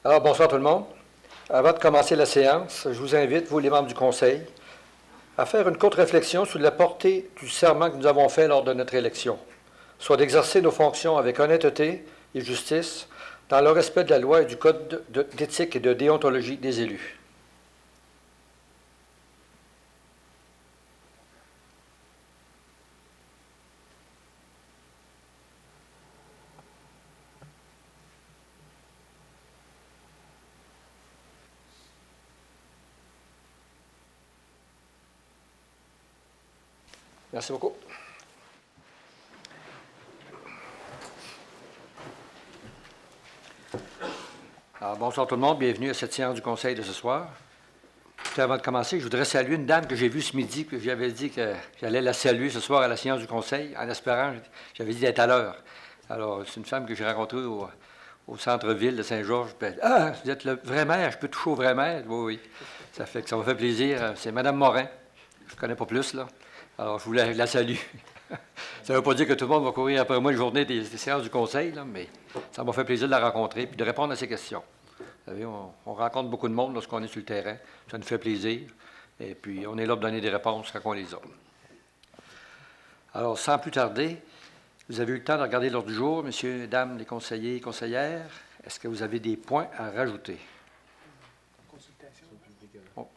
Alors, bonsoir tout le monde. Avant de commencer la séance, je vous invite, vous les membres du Conseil, à faire une courte réflexion sur la portée du serment que nous avons fait lors de notre élection, soit d'exercer nos fonctions avec honnêteté et justice, dans le respect de la loi et du code d'éthique et de déontologie des élus. Merci beaucoup. Alors, bonsoir tout le monde, bienvenue à cette séance du Conseil de ce soir. Tout avant de commencer, je voudrais saluer une dame que j'ai vue ce midi, que j'avais dit que j'allais la saluer ce soir à la séance du Conseil, en espérant, j'avais dit d'être à l'heure. Alors, c'est une femme que j'ai rencontrée au centre-ville de Saint-Georges. Ah, vous êtes le vrai maire, je peux toucher au vrai maire? Oui, oui. Ça fait que ça m'a fait plaisir. C'est Mme Morin. Je ne connais pas plus, là. Alors, je vous la salue. Ça ne veut pas dire que tout le monde va courir après moi une journée des séances du Conseil, là, mais ça m'a fait plaisir de la rencontrer et de répondre à ses questions. Vous savez, on rencontre beaucoup de monde lorsqu'on est sur le terrain. Ça nous fait plaisir. Et puis, on est là pour donner des réponses quand on les a. Alors, sans plus tarder, vous avez eu le temps de regarder l'ordre du jour, messieurs, mesdames, les conseillers et conseillères. Est-ce que vous avez des points à rajouter? Consultation. Oh,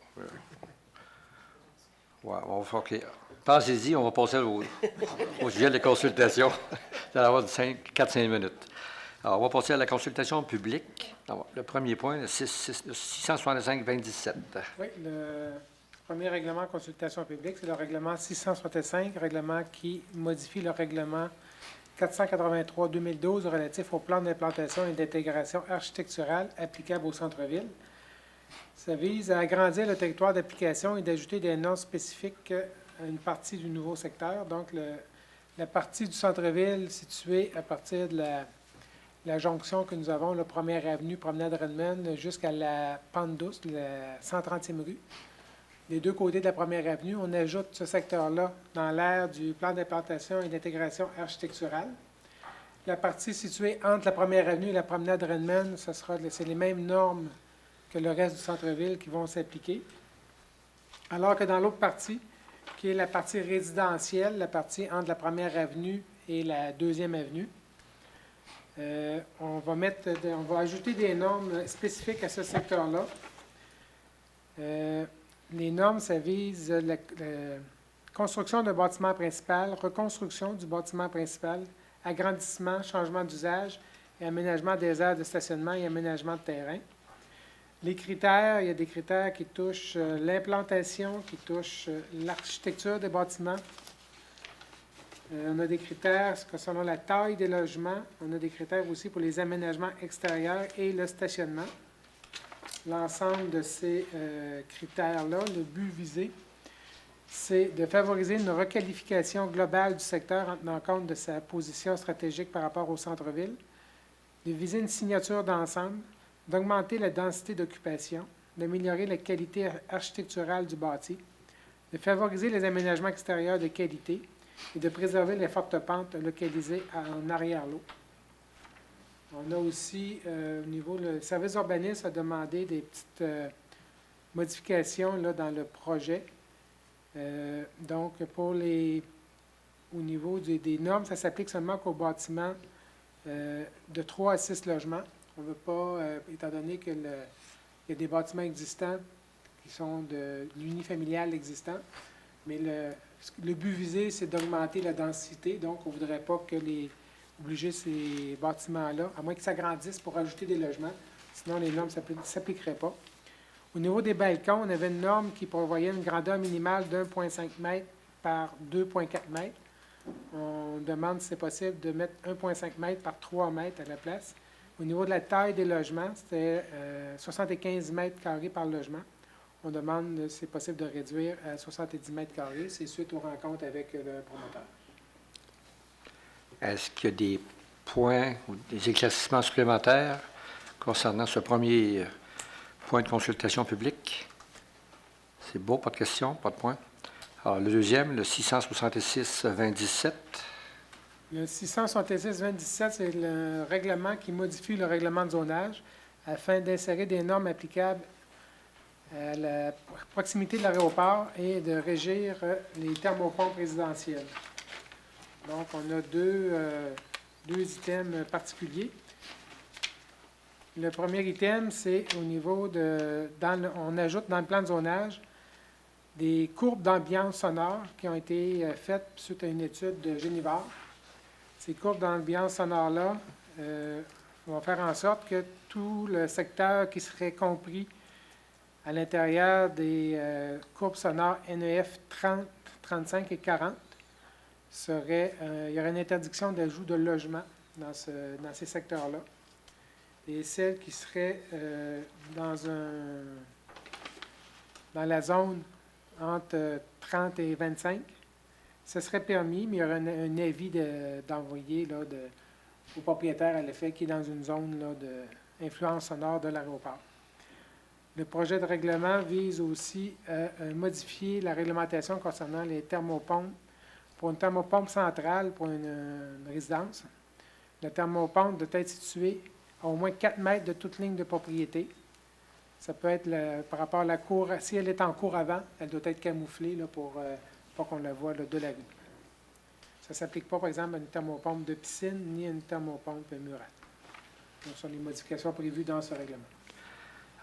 ouais, OK. Pensez-y, on va passer au sujet de la consultation. Ça va avoir 4-5 minutes. Alors, on va passer à la consultation publique. Alors, le premier point, le 665-27. Oui, le premier règlement de consultation publique, c'est le règlement 665, règlement qui modifie le règlement 483-2012 relatif au plan d'implantation et d'intégration architecturale applicable au centre-ville. Ça vise à agrandir le territoire d'application et d'ajouter des normes spécifiques à une partie du nouveau secteur. Donc, la partie du centre-ville située à partir de la jonction que nous avons, la première avenue, promenade Redmond, jusqu'à la pente douce, la 130e rue. Les deux côtés de la première avenue, on ajoute ce secteur-là dans l'aire du plan d'implantation et d'intégration architecturale. La partie située entre la première avenue et la promenade Redmond, c'est les mêmes normes que le reste du centre-ville qui vont s'appliquer. Alors que dans l'autre partie, qui est la partie résidentielle, la partie entre la première avenue et la deuxième avenue, on va ajouter des normes spécifiques à ce secteur-là. Les normes, ça vise la construction d'un bâtiment principal, reconstruction du bâtiment principal, agrandissement, changement d'usage et aménagement des aires de stationnement et aménagement de terrain. Les critères, il y a des critères qui touchent l'implantation, qui touchent l'architecture des bâtiments. On a des critères selon la taille des logements. On a des critères aussi pour les aménagements extérieurs et le stationnement. L'ensemble de ces critères-là, le but visé, c'est de favoriser une requalification globale du secteur en tenant compte de sa position stratégique par rapport au centre-ville, de viser une signature d'ensemble, d'augmenter la densité d'occupation, d'améliorer la qualité architecturale du bâti, de favoriser les aménagements extérieurs de qualité et de préserver les fortes pentes localisées en arrière-l'eau. On a aussi, au niveau, le service urbaniste a demandé des petites modifications là, dans le projet. Donc, au niveau des normes, ça s'applique seulement qu'aux bâtiments de 3 à 6 logements. On ne veut pas, étant donné qu'il y a des bâtiments existants qui sont de l'unifamilial existant, mais le but visé, c'est d'augmenter la densité. Donc, on ne voudrait pas obliger ces bâtiments-là, à moins qu'ils s'agrandissent pour ajouter des logements. Sinon, les normes ne s'appliqueraient pas. Au niveau des balcons, on avait une norme qui prévoyait une grandeur minimale d'1,5 m par 2,4 m. On demande si c'est possible de mettre 1,5 m par 3 m à la place. Au niveau de la taille des logements, c'était 75 m² par logement. On demande si c'est possible de réduire à 70 m². C'est suite aux rencontres avec le promoteur. Est-ce qu'il y a des points ou des éclaircissements supplémentaires concernant ce premier point de consultation publique? C'est beau, pas de questions, pas de points. Alors, le deuxième, le 666-27. Le 666-27, c'est le règlement qui modifie le règlement de zonage afin d'insérer des normes applicables à la proximité de l'aéroport et de régir les thermopompes résidentielles. Donc, on a deux items particuliers. Le premier item, c'est au niveau de... on ajoute dans le plan de zonage des courbes d'ambiance sonore qui ont été faites suite à une étude de Génivard. Ces courbes d'ambiance sonore-là vont faire en sorte que tout le secteur qui serait compris à l'intérieur des courbes sonores NEF 30, 35 et 40, il y aurait une interdiction d'ajout de logement dans ces secteurs-là. Et celles qui seraient dans la zone entre 30 et 25, ce serait permis, mais il y aurait un avis d'envoyer au propriétaire à l'effet qui est dans une zone d'influence sonore de l'aéroport. Le projet de règlement vise aussi à modifier la réglementation concernant les thermopompes. Pour une thermopompe centrale, pour une résidence, la thermopompe doit être située à au moins 4 mètres de toute ligne de propriété. Ça peut être par rapport à la cour. Si elle est en cour avant, elle doit être camouflée là, pour pas qu'on la voie là, de la rue. Ça ne s'applique pas, par exemple, à une thermopompe de piscine ni à une thermopompe murale. Donc, ce sont les modifications prévues dans ce règlement.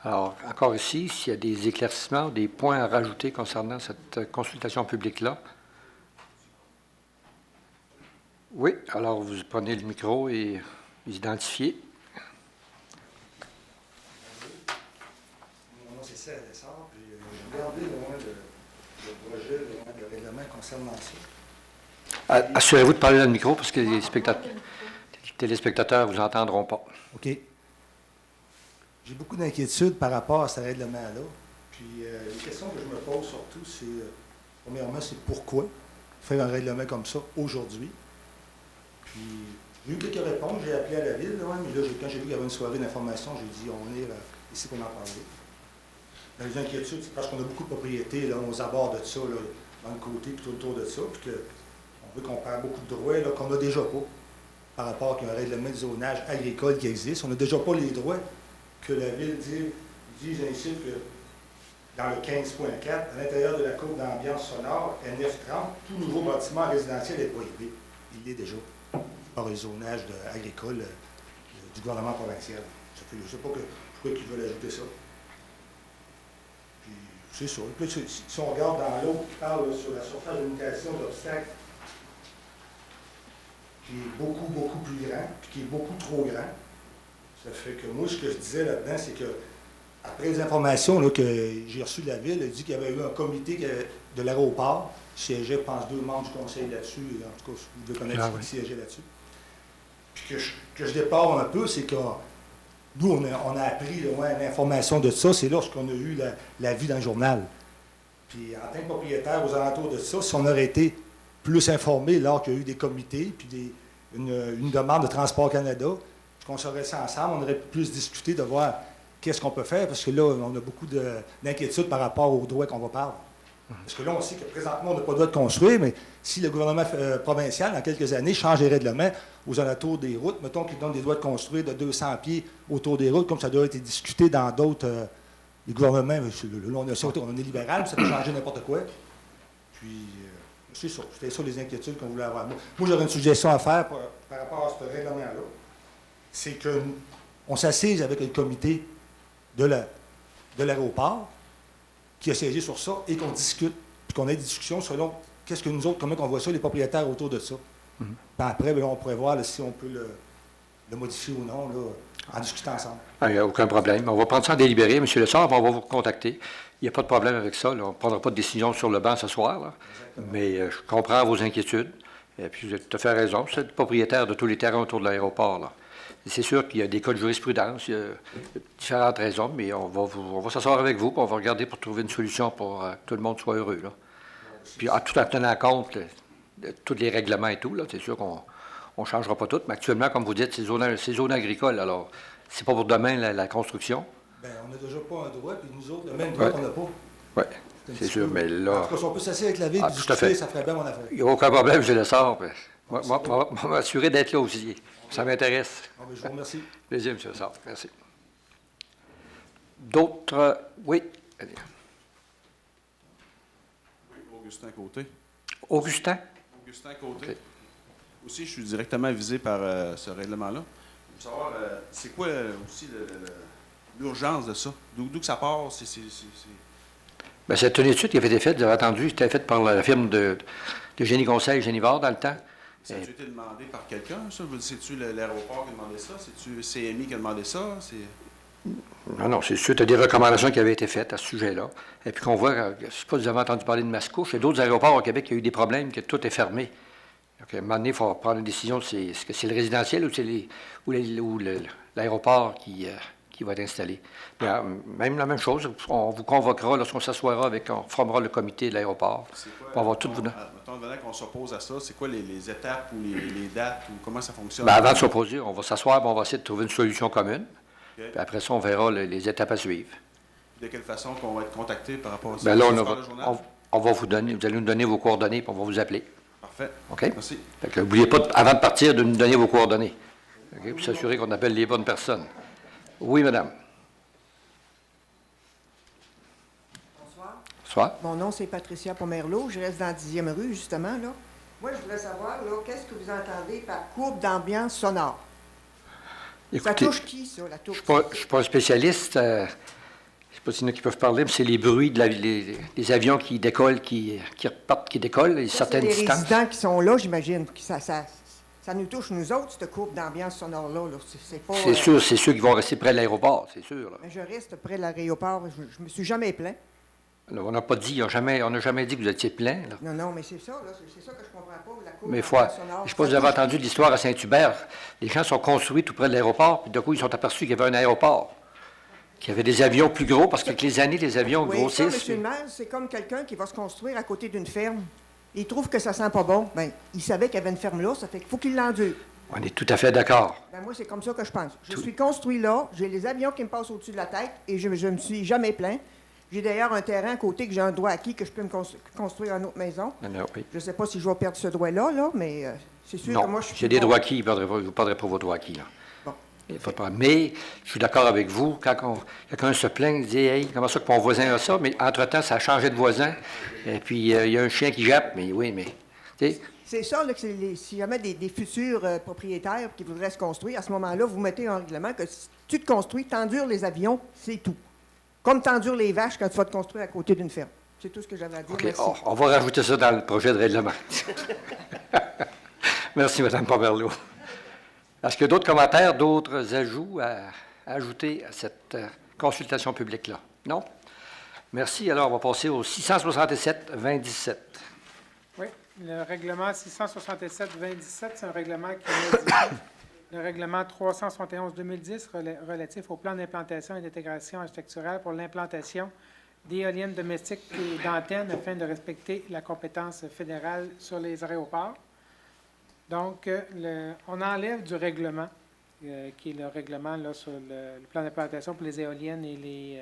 Alors, encore ici, s'il y a des éclaircissements, des points à rajouter concernant cette consultation publique-là. Oui, alors vous prenez le micro et vous identifiez. Mon nom, c'est Serge Lessard, puis j'ai regardé le projet de règlement concernant ça. Assurez-vous de parler dans le micro parce que les téléspectateurs ne vous entendront pas. OK. J'ai beaucoup d'inquiétudes par rapport à ce règlement-là. Puis les questions que je me pose surtout, c'est, premièrement, c'est pourquoi faire un règlement comme ça aujourd'hui? Puis, j'ai eu quelques réponses, j'ai appelé à la ville, là, mais là, quand j'ai vu qu'il y avait une soirée d'information, j'ai dit, on est ici pour en parler. Dans les inquiétudes, c'est parce qu'on a beaucoup de propriétés, là, aux abords de ça, là, dans le côté, puis tout autour de ça, puis qu'on veut qu'on perd beaucoup de droits là, qu'on n'a déjà pas, par rapport à un règlement de zonage agricole qui existe. On n'a déjà pas les droits que la ville dit ainsi que dans le 15.4, à l'intérieur de la courbe d'ambiance sonore, NF30, tout nouveau bâtiment résidentiel est prohibé. Il l'est déjà par le zonage agricole du gouvernement provincial. Je ne sais pas pourquoi ils veulent ajouter ça. Puis, c'est ça. Puis, si on regarde dans l'autre qui parle là, sur la surface de limitation d'obstacles, qui est beaucoup, beaucoup plus grand, puis qui est beaucoup trop grand, ça fait que moi, ce que je disais là-dedans, c'est que après les informations là, que j'ai reçues de la ville, elle dit qu'il y avait eu un comité de l'aéroport, siégeait, je pense, 2 membres du conseil là-dessus, en tout cas, vous devez connaître qui siégeait là-dessus. Puis que je dépare un peu, c'est que nous, on a appris l'information de ça, c'est lorsqu'on a eu la vue dans le journal. Puis en tant que propriétaire aux alentours de ça, si on aurait été plus informé lors qu'il y a eu des comités, puis une demande de Transport Canada, qu'on serait ça ensemble, on aurait pu plus discuter de voir qu'est-ce qu'on peut faire, parce que là, on a beaucoup d'inquiétudes par rapport aux droits qu'on va perdre. Parce que là, on sait que présentement, on n'a pas le droit de construire, mais si le gouvernement provincial, dans quelques années, change les règlements aux alentours des routes, mettons qu'il donne des droits de construire de 200 pieds autour des routes, comme ça doit être discuté dans d'autres les gouvernements, là, on est libéral, ça peut changer n'importe quoi. Puis, c'est ça. C'était ça les inquiétudes qu'on voulait avoir. Moi, j'aurais une suggestion à faire par rapport à ce règlement-là. C'est qu'on s'assise avec le comité de l'aéroport qui a siégé sur ça et qu'on discute, puis qu'on ait des discussions selon qu'est-ce que nous autres, comment on voit ça, les propriétaires autour de ça. Puis après, bien, on pourrait voir là, si on peut le modifier ou non, là, en discutant ensemble. Il n'y a aucun problème. On va prendre ça en délibéré, M. Lessard, on va vous contacter. Il n'y a pas de problème avec ça. Là. On ne prendra pas de décision sur le banc ce soir. Là. Mais je comprends vos inquiétudes. Et puis, vous avez tout à fait raison. Vous êtes le propriétaire de tous les terrains autour de l'aéroport. Là. C'est sûr qu'il y a des cas de jurisprudence, il y a différentes raisons, mais on va s'asseoir avec vous, puis on va regarder pour trouver une solution pour que tout le monde soit heureux. Là. Puis tout en tenant compte de tous les règlements et tout, là, c'est sûr qu'on ne changera pas tout, mais actuellement, comme vous dites, c'est zone agricole, alors c'est pas pour demain la construction. Bien, on n'a déjà pas un droit, puis nous autres, le même droit qu'on n'a pas. Oui, c'est sûr, mais là... En tout cas, si on peut s'asseoir avec la ville et discuter, ça ferait bien mon affaire. Il n'y a aucun problème, je le sors. Moi, m'assurer d'être là aussi. Ça m'intéresse. Bon, je vous remercie. Plaisir, M. Lessard. Merci. D'autres? Oui. Allez. Oui, Augustin Côté. Augustin? Augustin Côté. OK. Aussi, je suis directement visé par ce règlement-là. Je veux savoir, c'est quoi aussi l'urgence de ça? D'où que ça part? Bien, c'est une étude qui avait été faite, vous avez entendu, c'était faite par la firme de Génie Conseil, Génivore, dans le temps. Ça a-tu été demandé par quelqu'un, ça? C'est-tu l'aéroport qui a demandé ça? C'est-tu CMI qui a demandé ça? Non, c'est suite à des recommandations qui avaient été faites à ce sujet-là. Et puis qu'on voit, je ne sais pas si vous avez entendu parler de Mascouche, il y a d'autres aéroports au Québec qui ont eu des problèmes, que tout est fermé. Donc, à un moment donné, il faut prendre une décision, est-ce que c'est le résidentiel ou l'aéroport qui va être installé. Mais, même la même chose, on vous convoquera lorsqu'on s'assoira on formera le comité de l'aéroport. On va tout vous donner. Mettons qu'on s'oppose à ça, c'est quoi les étapes ou les dates ou comment ça fonctionne? Bien, avant de s'opposer, on va s'asseoir et on va essayer de trouver une solution commune. Okay. Puis après ça, on verra les étapes à suivre. De quelle façon qu'on va être contacté par rapport à ça? Bien là, on va vous donner, vous allez nous donner vos coordonnées, puis on va vous appeler. Parfait. OK? Merci. Fait que n'oubliez pas, avant de partir, de nous donner vos coordonnées. OK? Pour s'assurer qu'on appelle les bonnes personnes. Oui, madame. Bonsoir. Mon nom, c'est Patricia Pomerleau. Je reste dans la 10e rue, justement, là. Moi, je voudrais savoir, là, qu'est-ce que vous entendez par courbe d'ambiance sonore? Écoutez, Ça touche qui, ça, la touche? je ne suis pas un spécialiste. Je ne sais pas s'il y en a qui peuvent parler, mais c'est les bruits des avions qui décollent, qui repartent, qui décollent, à certaines distances. distances. Les résidents qui sont là, j'imagine. Ça nous touche, nous autres, cette courbe d'ambiance sonore-là. Là. C'est pas... C'est sûr, c'est ceux qui vont rester près de l'aéroport, c'est sûr. Là. Mais je reste près de l'aéroport. Je me suis jamais plaint. Là, on n'a pas dit, on n'a jamais dit que vous étiez plein. Là. Non, mais c'est ça, là. C'est ça que je comprends pas, la courbe Mais d'ambiance sonore. je ne sais pas si vous avez entendu l'histoire à Saint-Hubert. Les gens sont construits tout près de l'aéroport, puis d'un coup, ils sont aperçus qu'il y avait un aéroport, qu'il y avait des avions plus gros, parce qu'avec les années, les avions grossissent. Oui, ça, M. le maire, c'est comme quelqu'un qui va se construire à côté d'une ferme. Il trouve que ça sent pas bon. Bien, il savait qu'il y avait une ferme là, ça fait qu'il faut qu'il l'endure. On est tout à fait d'accord. Ben moi, c'est comme ça que je pense. Je suis construit là, j'ai les avions qui me passent au-dessus de la tête et je me suis jamais plaint. J'ai d'ailleurs un terrain à côté que j'ai un droit acquis que je peux me construire une autre maison. Non, oui. Je ne sais pas si je vais perdre ce droit-là, là, mais c'est sûr Non, que moi, je suis... j'ai des droits acquis, vous ne perdrez pas vos droits acquis. Là. Bon. Il faut pas. Mais je suis d'accord avec vous, quand quelqu'un se plaint, il dit « Hey, comment ça que mon voisin a ça? » Mais entre-temps, ça a changé de voisin. Et puis, il y a un chien qui jappe, mais oui, mais... C'est ça, là, que s'il y avait des futurs propriétaires qui voudraient se construire, à ce moment-là, vous mettez un règlement que si tu te construis, t'endures les avions, c'est tout. Comme t'endures les vaches quand tu vas te construire à côté d'une ferme. C'est tout ce que j'avais à dire. OK, Merci. on va rajouter ça dans le projet de règlement. Merci, Mme Pomerleau. Est-ce qu'il y a d'autres commentaires, d'autres ajouts à ajouter à cette consultation publique-là? Non? Merci. Alors, on va passer au 667-2017. Oui, le règlement 667-2017, c'est un règlement qui modifie le règlement 371-2010 relatif au plan d'implantation et d'intégration architecturale pour l'implantation d'éoliennes domestiques et d'antennes afin de respecter la compétence fédérale sur les aéroports. Donc, on enlève du règlement, qui est le règlement là, sur le plan d'implantation pour les éoliennes et les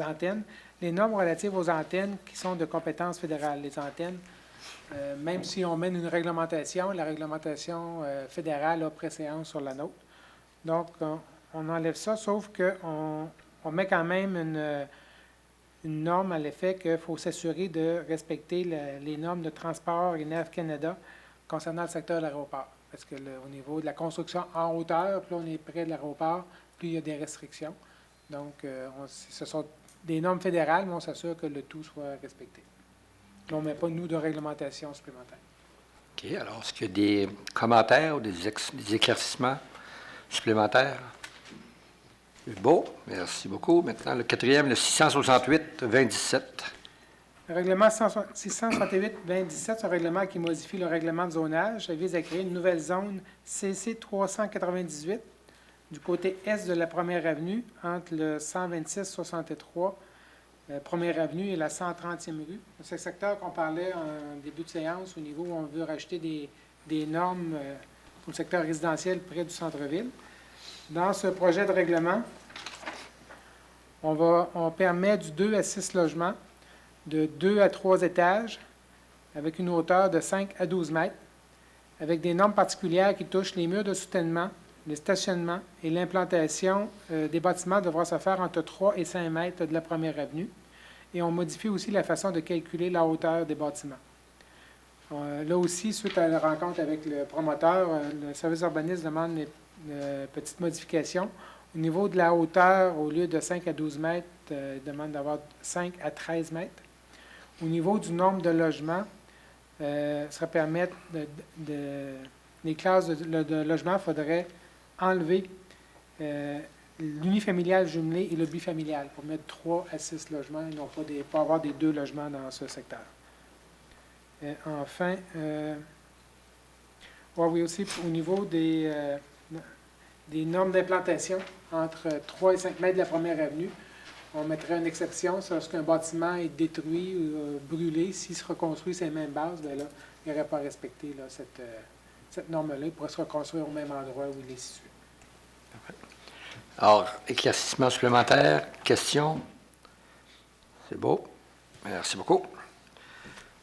antennes, les normes relatives aux antennes qui sont de compétence fédérale. Les antennes, même si on mène une réglementation, la réglementation fédérale a préséance sur la nôtre. Donc, on enlève ça, sauf qu'on met quand même une norme à l'effet qu'il faut s'assurer de respecter les normes de transport et NAV Canada concernant le secteur de l'aéroport. Parce que au niveau de la construction en hauteur, plus on est près de l'aéroport, plus il y a des restrictions. Donc, ce sont des normes fédérales, mais on s'assure que le tout soit respecté. On ne met pas, nous, de réglementation supplémentaire. OK. Alors, est-ce qu'il y a des commentaires ou des éclaircissements supplémentaires? Beau. Merci beaucoup. Maintenant, le quatrième, le 668-2017. Le règlement 668-2017, c'est un règlement qui modifie le règlement de zonage. Ça vise à créer une nouvelle zone CC 398 du côté est de la Première Avenue, entre le 126-63 Première Avenue et la 130e rue. C'est le secteur qu'on parlait en début de séance au niveau où on veut rajouter des normes pour le secteur résidentiel près du centre-ville. Dans ce projet de règlement, on permet du 2 à 6 logements, de 2 à 3 étages, avec une hauteur de 5 à 12 mètres, avec des normes particulières qui touchent les murs de soutènement, le stationnement et l'implantation des bâtiments devra se faire entre 3 et 5 mètres de la première avenue. Et on modifie aussi la façon de calculer la hauteur des bâtiments. Là aussi, suite à la rencontre avec le promoteur, le service urbaniste demande une petite modification. Au niveau de la hauteur, au lieu de 5 à 12 mètres, il demande d'avoir 5 à 13 mètres. Au niveau du nombre de logements, ça permet les classes de logement, il faudrait enlever l'unifamilial jumelé et le bifamilial pour mettre 3 à 6 logements et non pas avoir des 2 logements dans ce secteur. Enfin, oui, aussi au niveau des normes d'implantation, entre 3 et 5 mètres de la première avenue, on mettrait une exception lorsqu'un bâtiment est détruit ou brûlé. S'il se reconstruit sur les mêmes bases, bien là, il n'aurait pas respecté là, cette norme-là. Il pourrait se reconstruire au même endroit où il est situé. Alors, éclaircissement supplémentaire, questions? C'est beau. Merci beaucoup.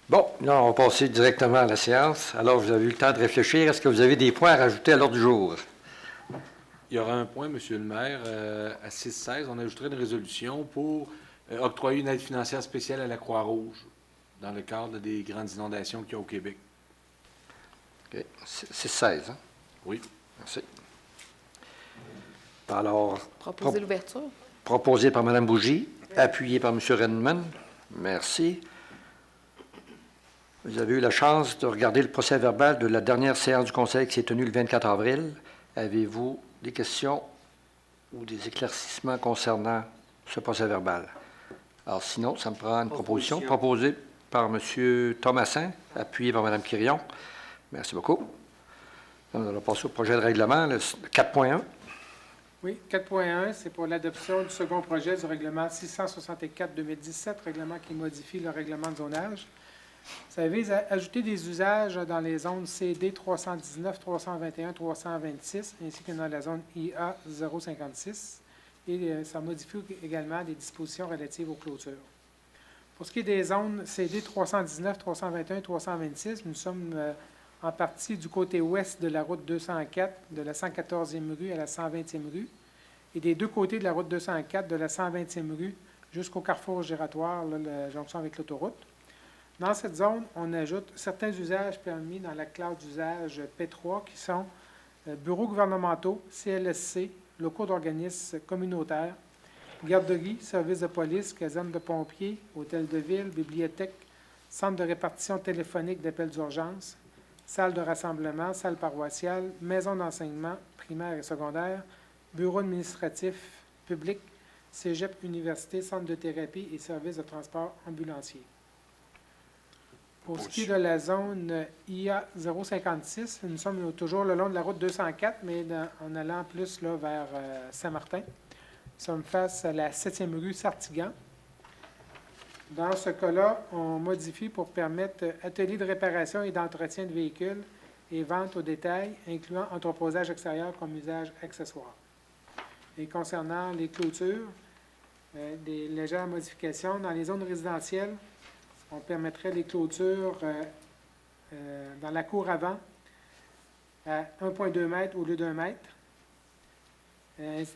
Bon, là, on va passer directement à la séance. Alors, vous avez eu le temps de réfléchir. Est-ce que vous avez des points à rajouter à l'ordre du jour? Il y aura un point, Monsieur le maire, à 6-16, on ajouterait une résolution pour octroyer une aide financière spéciale à la Croix-Rouge dans le cadre des grandes inondations qu'il y a au Québec. OK. 6-16, hein? Oui. Merci. Alors, Proposer l'ouverture. proposé par Mme Bougie, appuyé par M. Redmond. Merci. Vous avez eu la chance de regarder le procès-verbal de la dernière séance du Conseil qui s'est tenue le 24 avril. Avez-vous des questions ou des éclaircissements concernant ce procès-verbal? Alors, sinon, ça me prend une proposition proposée par M. Thomassin, appuyée par Mme Quirion. Merci beaucoup. Nous allons passer au projet de règlement, le 4.1. Oui, 4.1, c'est pour l'adoption du second projet du règlement 664-2017, règlement qui modifie le règlement de zonage. Ça vise à ajouter des usages dans les zones CD 319, 321, 326, ainsi que dans la zone IA 056. Et ça modifie également des dispositions relatives aux clôtures. Pour ce qui est des zones CD 319, 321, 326, nous sommes en partie du côté ouest de la route 204, de la 114e rue à la 120e rue, et des deux côtés de la route 204, de la 120e rue jusqu'au carrefour giratoire, là, la jonction avec l'autoroute. Dans cette zone, on ajoute certains usages permis dans la classe d'usage P3 qui sont bureaux gouvernementaux, CLSC, locaux d'organismes communautaires, garderie, services de police, caserne de pompiers, hôtel de ville, bibliothèque, centre de répartition téléphonique d'appels d'urgence, salle de rassemblement, salle paroissiale, maison d'enseignement primaire et secondaire, bureau administratif public, cégep, université, centre de thérapie et services de transport ambulancier. Pour ce qui est de la zone IA 056, nous sommes toujours le long de la route 204, mais en allant plus là, vers Saint-Martin. Nous sommes face à la 7e rue Sartigan. Dans ce cas-là, on modifie pour permettre atelier de réparation et d'entretien de véhicules et vente au détail, incluant entreposage extérieur comme usage accessoire. Et concernant les clôtures, des légères modifications. Dans les zones résidentielles, on permettrait les clôtures dans la cour avant à 1,2 mètres au lieu d'1 mètre.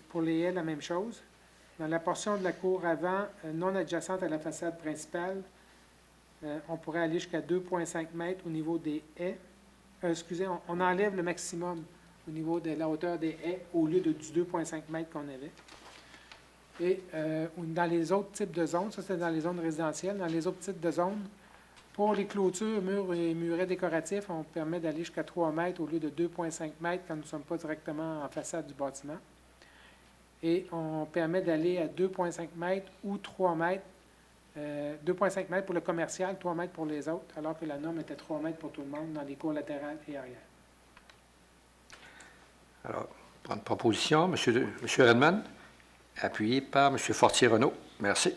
Pour les haies, la même chose. Dans la portion de la cour avant non adjacente à la façade principale, on pourrait aller jusqu'à 2,5 mètres au niveau des haies. On enlève le maximum au niveau de la hauteur des haies au lieu du 2,5 mètres qu'on avait. Et dans les autres types de zones, ça c'est dans les zones résidentielles, dans les autres types de zones, pour les clôtures, murs et murets décoratifs, on permet d'aller jusqu'à 3 mètres au lieu de 2,5 mètres quand nous ne sommes pas directement en façade du bâtiment. Et on permet d'aller à 2,5 mètres ou 3 mètres, 2,5 mètres pour le commercial, 3 mètres pour les autres, alors que la norme était 3 mètres pour tout le monde dans les cours latérales et arrière. Alors, prendre proposition, M. Redmond, appuyé par M. Fortier-Renaud. Merci.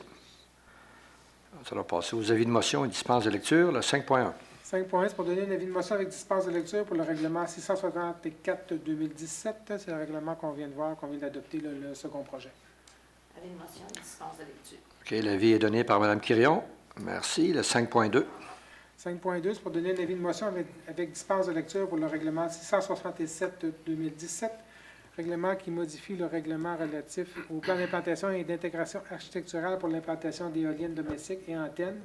Nous allons passer aux avis de motion et dispense de lecture, le 5.1. 5.1, c'est pour donner un avis de motion avec dispense de lecture pour le règlement 664-2017. C'est le règlement qu'on vient de voir, qu'on vient d'adopter, le second projet. Avis de motion, dispense de lecture. OK, l'avis est donné par Mme Quirion. Merci. Le 5.2. 5.2, c'est pour donner un avis de motion avec dispense de lecture pour le règlement 667-2017. Règlement qui modifie le règlement relatif au plan d'implantation et d'intégration architecturale pour l'implantation d'éoliennes domestiques et antennes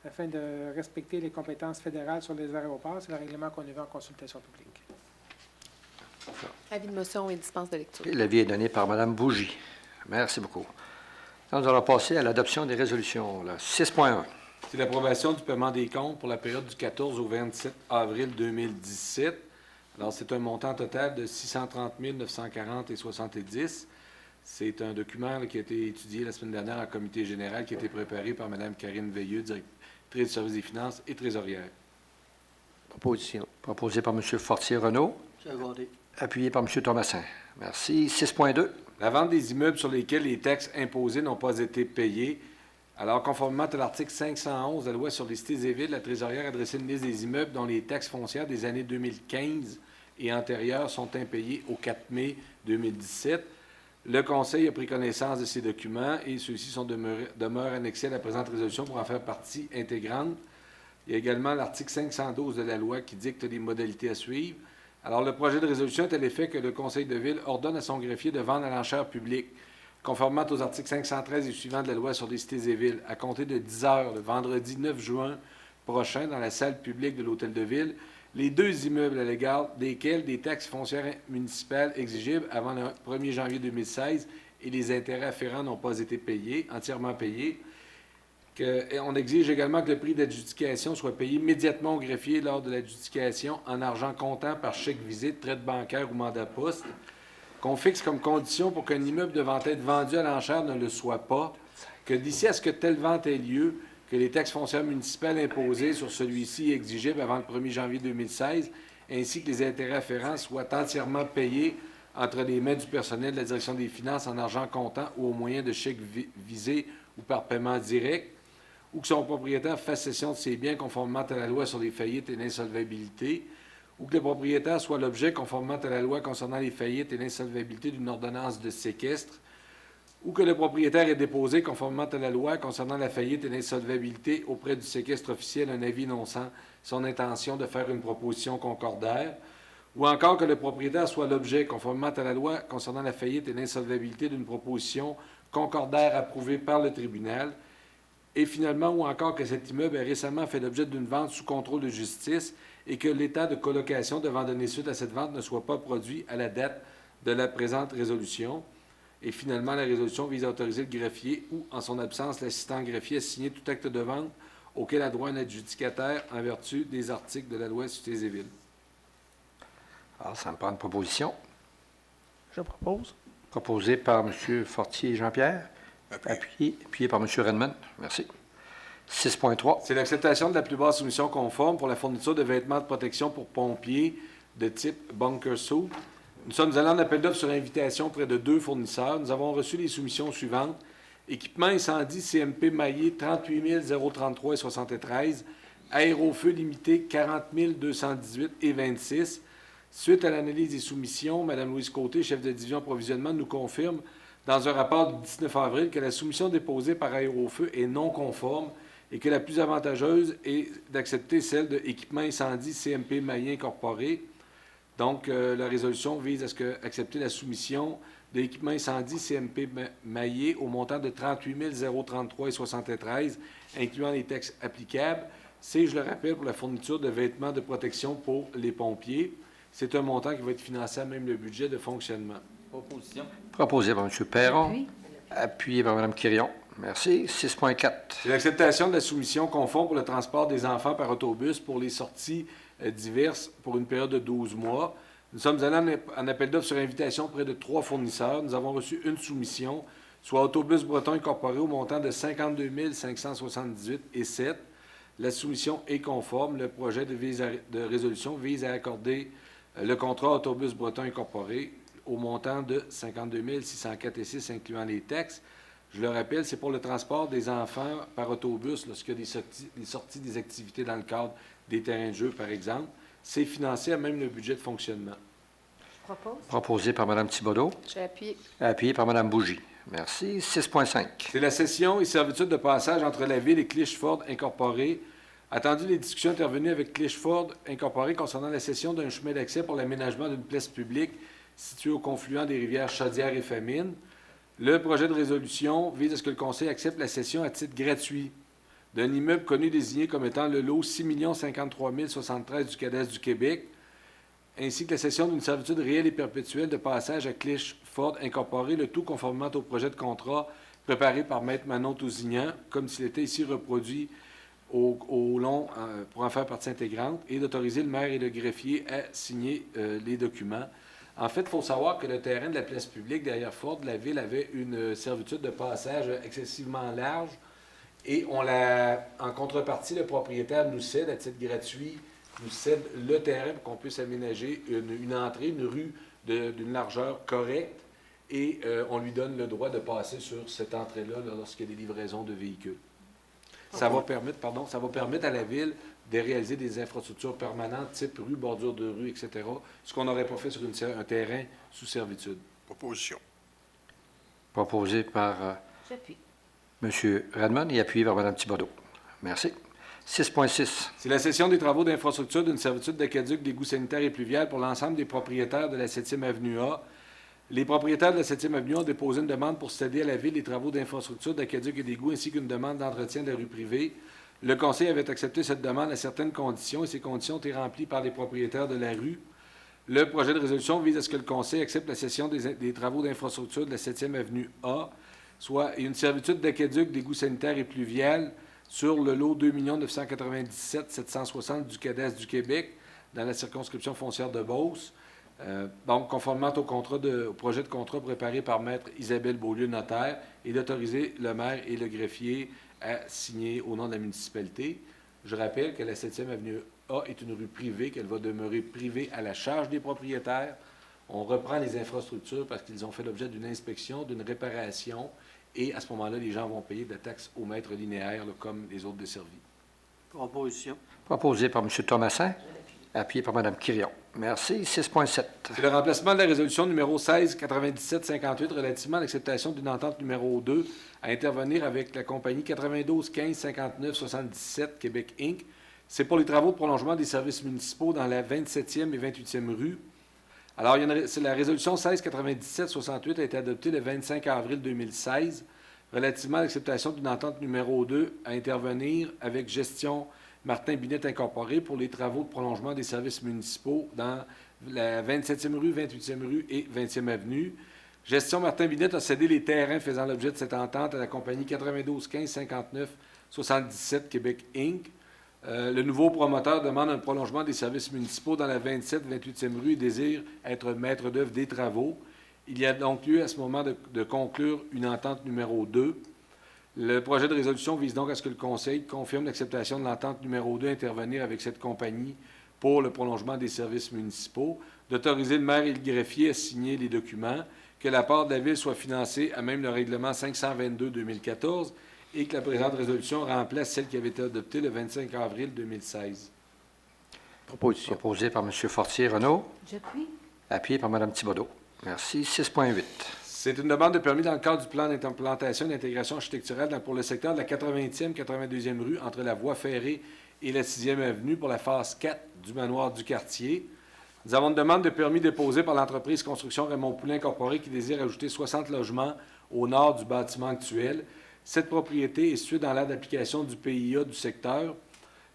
afin de respecter les compétences fédérales sur les aéroports. C'est le règlement qu'on a vu en consultation publique. Avis de motion et dispense de lecture. L'avis est donné par Mme Bougie. Merci beaucoup. Nous allons passer à l'adoption des résolutions. 6.1. C'est l'approbation du paiement des comptes pour la période du 14 au 27 avril 2017. Alors, c'est un montant total de 630 940 et 70. C'est un document là, qui a été étudié la semaine dernière en comité général, qui a été préparé par Mme Karine Veilleux, directrice du service des finances et trésorière. Proposition. Proposé par M. Fortier-Renaud. Secondé. Appuyé par M. Thomassin. Merci. 6.2. La vente des immeubles sur lesquels les taxes imposées n'ont pas été payées. Alors, conformément à l'article 511 de la loi sur les cités et villes, la trésorière a adressé une liste des immeubles dont les taxes foncières des années 2015 et antérieures sont impayées au 4 mai 2017. Le Conseil a pris connaissance de ces documents et ceux-ci demeurent annexés à la présente résolution pour en faire partie intégrante. Il y a également l'article 512 de la loi qui dicte les modalités à suivre. Alors, le projet de résolution est à l'effet que le Conseil de ville ordonne à son greffier de vendre à l'enchère publique, conformément aux articles 513 et suivants de la loi sur les cités et villes, à compter de 10 heures le vendredi 9 juin prochain dans la salle publique de l'Hôtel de Ville, les 2 immeubles à l'égard desquels des taxes foncières municipales exigibles avant le 1er janvier 2016 et les intérêts afférents n'ont pas été payés, entièrement payés. On exige également que le prix d'adjudication soit payé immédiatement au greffier lors de l'adjudication en argent comptant par chèque visite, traite bancaire ou mandat poste. Qu'on fixe comme condition pour qu'un immeuble devant être vendu à l'enchère ne le soit pas, que d'ici à ce que telle vente ait lieu, que les taxes foncières municipales imposées sur celui-ci exigibles avant le 1er janvier 2016, ainsi que les intérêts afférents soient entièrement payés entre les mains du personnel de la Direction des finances en argent comptant ou au moyen de chèques visés ou par paiement direct, ou que son propriétaire fasse cession de ses biens conformément à la loi sur les faillites et l'insolvabilité, ou que le propriétaire soit l'objet, conformément à la loi concernant les faillites et l'insolvabilité, d'une ordonnance de séquestre, ou que le propriétaire ait déposé, conformément à la loi concernant la faillite et l'insolvabilité, auprès du séquestre officiel un avis annonçant son intention de faire une proposition concordaire, ou encore que le propriétaire soit l'objet, conformément à la loi concernant la faillite et l'insolvabilité, d'une proposition concordaire approuvée par le tribunal, et finalement, ou encore que cet immeuble ait récemment fait l'objet d'une vente sous contrôle de justice et que l'état de colocation devant donner suite à cette vente ne soit pas produit à la date de la présente résolution. Et finalement, la résolution vise à autoriser le greffier ou, en son absence, l'assistant greffier à signer tout acte de vente auquel a droit un adjudicataire en vertu des articles de la loi Cités et Villes. Alors, ça me prend une proposition. Je propose. Proposée par M. Fortier Jean-Pierre. Appuyé par M. Redmond. Merci. 6.3. C'est l'acceptation de la plus basse soumission conforme pour la fourniture de vêtements de protection pour pompiers de type bunker suit. Nous sommes allés en appel d'offres sur invitation auprès de 2 fournisseurs. Nous avons reçu les soumissions suivantes. Équipement incendie CMP maillé 38 033 et 73. Aérofeu limité 40 218 et 26. Suite à l'analyse des soumissions, Mme Louise Côté, chef de division approvisionnement, nous confirme dans un rapport du 19 avril que la soumission déposée par Aérofeu est non conforme et que la plus avantageuse est d'accepter celle de équipement incendie CMP maillé incorporé. Donc, la résolution vise à accepter la soumission de l'équipement incendie CMP maillé au montant de 38 033 et 73, incluant les taxes applicables. C'est, je le rappelle, pour la fourniture de vêtements de protection pour les pompiers. C'est un montant qui va être financé à même le budget de fonctionnement. Proposition. Proposé par M. Perron. Appuyé par Mme Quirion. Merci. 6.4. C'est l'acceptation de la soumission conforme pour le transport des enfants par autobus pour les sorties diverses pour une période de 12 mois. Nous sommes allés en appel d'offres sur invitation auprès de 3 fournisseurs. Nous avons reçu une soumission, soit Autobus Breton Incorporé au montant de 52 578 et 7. La soumission est conforme. Le projet de résolution vise à accorder le contrat Autobus Breton Incorporé au montant de 52 604 et 6, incluant les taxes. Je le rappelle, c'est pour le transport des enfants par autobus lorsqu'il y a des sorties des activités dans le cadre des terrains de jeu, par exemple. C'est financé à même le budget de fonctionnement. Je propose. Proposé par Mme Thibodeau. J'ai appuyé. Appuyé par Mme Bougie. Merci. 6.5. C'est la cession et servitude de passage entre la Ville et Clich-Ford Incorporé. Attendu les discussions intervenues avec Clich-Ford Incorporé concernant la cession d'un chemin d'accès pour l'aménagement d'une place publique situé au confluent des rivières Chaudière et Famine. Le projet de résolution vise à ce que le Conseil accepte la cession à titre gratuit d'un immeuble connu désigné comme étant le lot 6 053 073 du cadastre du Québec, ainsi que la cession d'une servitude réelle et perpétuelle de passage à Clich Ford Incorporé, le tout conformément au projet de contrat préparé par Maître Manon Tousignan, comme s'il était ici reproduit au long pour en faire partie intégrante, et d'autoriser le maire et le greffier à signer les documents. En fait, il faut savoir que le terrain de la place publique derrière Ford, la Ville avait une servitude de passage excessivement large, et en contrepartie, le propriétaire nous cède à titre gratuit, nous cède le terrain pour qu'on puisse aménager une entrée, une rue d'une largeur correcte, et on lui donne le droit de passer sur cette entrée-là lorsqu'il y a des livraisons de véhicules. Ça va permettre à la Ville de réaliser des infrastructures permanentes, type rue, bordure de rue, etc., ce qu'on n'aurait pas fait sur un terrain sous servitude. Proposition. Proposé par J'appuie. M. Redmond et appuyé par Mme Thibodeau. Merci. 6.6. C'est la cession des travaux d'infrastructure d'une servitude d'aqueduc, d'égout sanitaire et pluvial pour l'ensemble des propriétaires de la 7e Avenue A. Les propriétaires de la 7e Avenue ont déposé une demande pour céder à la Ville les travaux d'infrastructure d'aqueduc et d'égout ainsi qu'une demande d'entretien de la rue privée. Le Conseil avait accepté cette demande à certaines conditions et ces conditions ont été remplies par les propriétaires de la rue. Le projet de résolution vise à ce que le Conseil accepte la cession des travaux d'infrastructure de la 7e Avenue A, soit une servitude d'aqueduc, d'égout sanitaire et pluvial sur le lot 2 997 760 du cadastre du Québec dans la circonscription foncière de Beauce. Donc, conformément au projet de contrat préparé par Maître Isabelle Beaulieu, notaire, et d'autoriser le maire et le greffier à signer au nom de la municipalité. Je rappelle que la 7e Avenue A est une rue privée, qu'elle va demeurer privée à la charge des propriétaires. On reprend les infrastructures parce qu'ils ont fait l'objet d'une inspection, d'une réparation, et à ce moment-là, les gens vont payer de la taxe au mètre linéaire, là, comme les autres desservis. Proposition. Proposé par M. Thomasin, appuyé par Mme Quirion. Merci. 6.7. C'est le remplacement de la résolution numéro 16-97-58 relativement à l'acceptation d'une entente numéro 2 à intervenir avec la compagnie 92-15-59-77 Québec Inc. C'est pour les travaux de prolongement des services municipaux dans la 27e et 28e rue. Alors, la résolution 16-97-68 a été adoptée le 25 avril 2016 relativement à l'acceptation d'une entente numéro 2 à intervenir avec Gestion Martin Binette Incorporé pour les travaux de prolongement des services municipaux dans la 27e rue, 28e rue et 20e avenue. Gestion Martin Binette a cédé les terrains faisant l'objet de cette entente à la compagnie 92-15-59-77 Québec Inc. Le nouveau promoteur demande un prolongement des services municipaux dans la 27-28e rue et désire être maître d'œuvre des travaux. Il y a donc lieu à ce moment de conclure une entente numéro 2. Le projet de résolution vise donc à ce que le Conseil confirme l'acceptation de l'entente numéro 2 à intervenir avec cette compagnie pour le prolongement des services municipaux, d'autoriser le maire et le greffier à signer les documents, que la part de la Ville soit financée à même le règlement 522-2014 et que la présente résolution remplace celle qui avait été adoptée le 25 avril 2016. Proposition. Proposé par M. Fortier-Renaud, J'appuie. appuyé par Mme Thibodeau. Merci. 6.8. C'est une demande de permis dans le cadre du plan d'implantation et d'intégration architecturale pour le secteur de la 80e, 82e rue entre la voie ferrée et la 6e avenue pour la phase 4 du manoir du quartier. Nous avons une demande de permis déposée par l'entreprise Construction Raymond Poulin Incorporé qui désire ajouter 60 logements au nord du bâtiment actuel. Cette propriété est située dans l'aire d'application du PIA du secteur.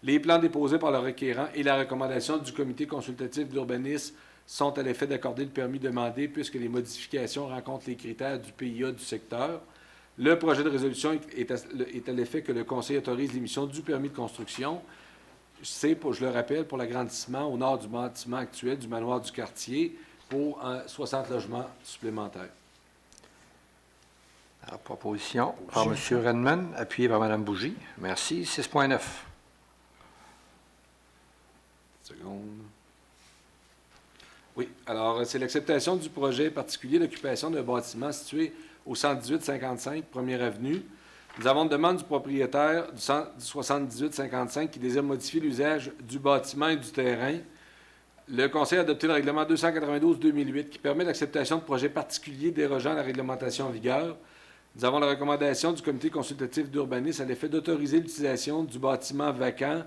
Les plans déposés par le requérant et la recommandation du comité consultatif d'urbanisme sont à l'effet d'accorder le permis demandé puisque les modifications rencontrent les critères du PIA du secteur. Le projet de résolution est à l'effet que le Conseil autorise l'émission du permis de construction. C'est, je le rappelle, pour l'agrandissement au nord du bâtiment actuel du manoir du quartier pour 60 logements supplémentaires. Alors, proposition par M. Redmond, appuyé par Mme Bougie. Merci. 6.9. Seconde. Oui, alors c'est l'acceptation du projet particulier d'occupation d'un bâtiment situé au 118-55 1er Avenue. Nous avons une demande du propriétaire du 78-55 qui désire modifier l'usage du bâtiment et du terrain. Le Conseil a adopté le règlement 292-2008 qui permet l'acceptation de projets particuliers dérogeant à la réglementation en vigueur. Nous avons la recommandation du comité consultatif d'urbanisme à l'effet d'autoriser l'utilisation du bâtiment vacant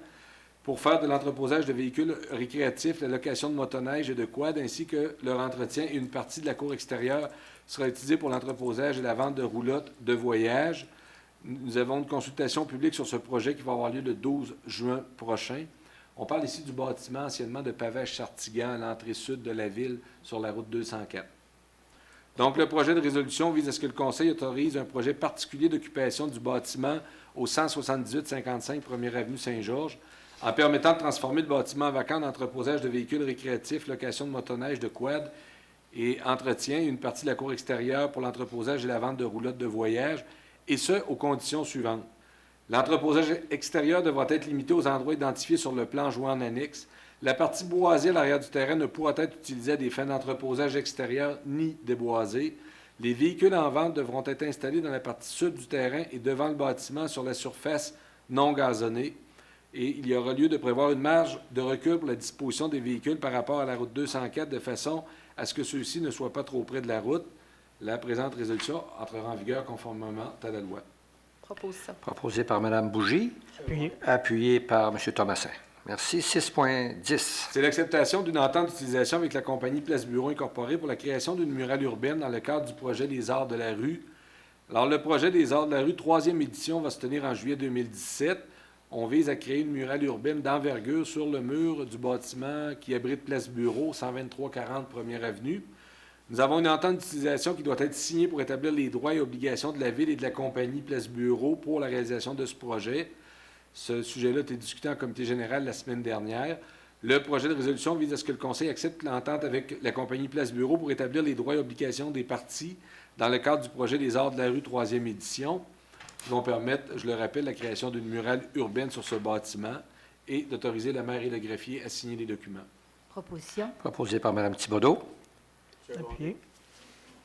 pour faire de l'entreposage de véhicules récréatifs, la location de motoneige et de quad, ainsi que leur entretien et une partie de la cour extérieure sera utilisée pour l'entreposage et la vente de roulottes de voyage. Nous avons une consultation publique sur ce projet qui va avoir lieu le 12 juin prochain. On parle ici du bâtiment anciennement de Pavage-Chartigan à l'entrée sud de la ville sur la route 204. Donc, le projet de résolution vise à ce que le Conseil autorise un projet particulier d'occupation du bâtiment au 178-55 1er avenue Saint-Georges, en permettant de transformer le bâtiment vacant en entreposage de véhicules récréatifs, location de motoneige, de quad et entretien, une partie de la cour extérieure pour l'entreposage et la vente de roulottes de voyage, et ce, aux conditions suivantes. L'entreposage extérieur devra être limité aux endroits identifiés sur le plan joint en annexe. La partie boisée à l'arrière du terrain ne pourra être utilisée à des fins d'entreposage extérieur ni déboisée. Les véhicules en vente devront être installés dans la partie sud du terrain et devant le bâtiment sur la surface non gazonnée. Et il y aura lieu de prévoir une marge de recul pour la disposition des véhicules par rapport à la route 204 de façon à ce que ceux-ci ne soient pas trop près de la route. La présente résolution entrera en vigueur conformément à la loi. Proposition. Proposé par Mme Bougie. Appuyé. Appuyé par M. Thomasin. Merci. 6.10. C'est l'acceptation d'une entente d'utilisation avec la compagnie Place Bureau Incorporée pour la création d'une murale urbaine dans le cadre du projet des Arts de la rue. Alors, le projet des Arts de la rue, 3e édition, va se tenir en juillet 2017. On vise à créer une murale urbaine d'envergure sur le mur du bâtiment qui abrite Place Bureau, 123-40 1er avenue. Nous avons une entente d'utilisation qui doit être signée pour établir les droits et obligations de la Ville et de la compagnie Place Bureau pour la réalisation de ce projet. Ce sujet-là a été discuté en comité général la semaine dernière. Le projet de résolution vise à ce que le Conseil accepte l'entente avec la compagnie Place Bureau pour établir les droits et obligations des parties dans le cadre du projet des Arts de la rue 3e édition, qui vont permettre, je le rappelle, la création d'une murale urbaine sur ce bâtiment et d'autoriser le maire et le greffier à signer les documents. Proposition. Proposé par Mme Thibodeau. Appuyé.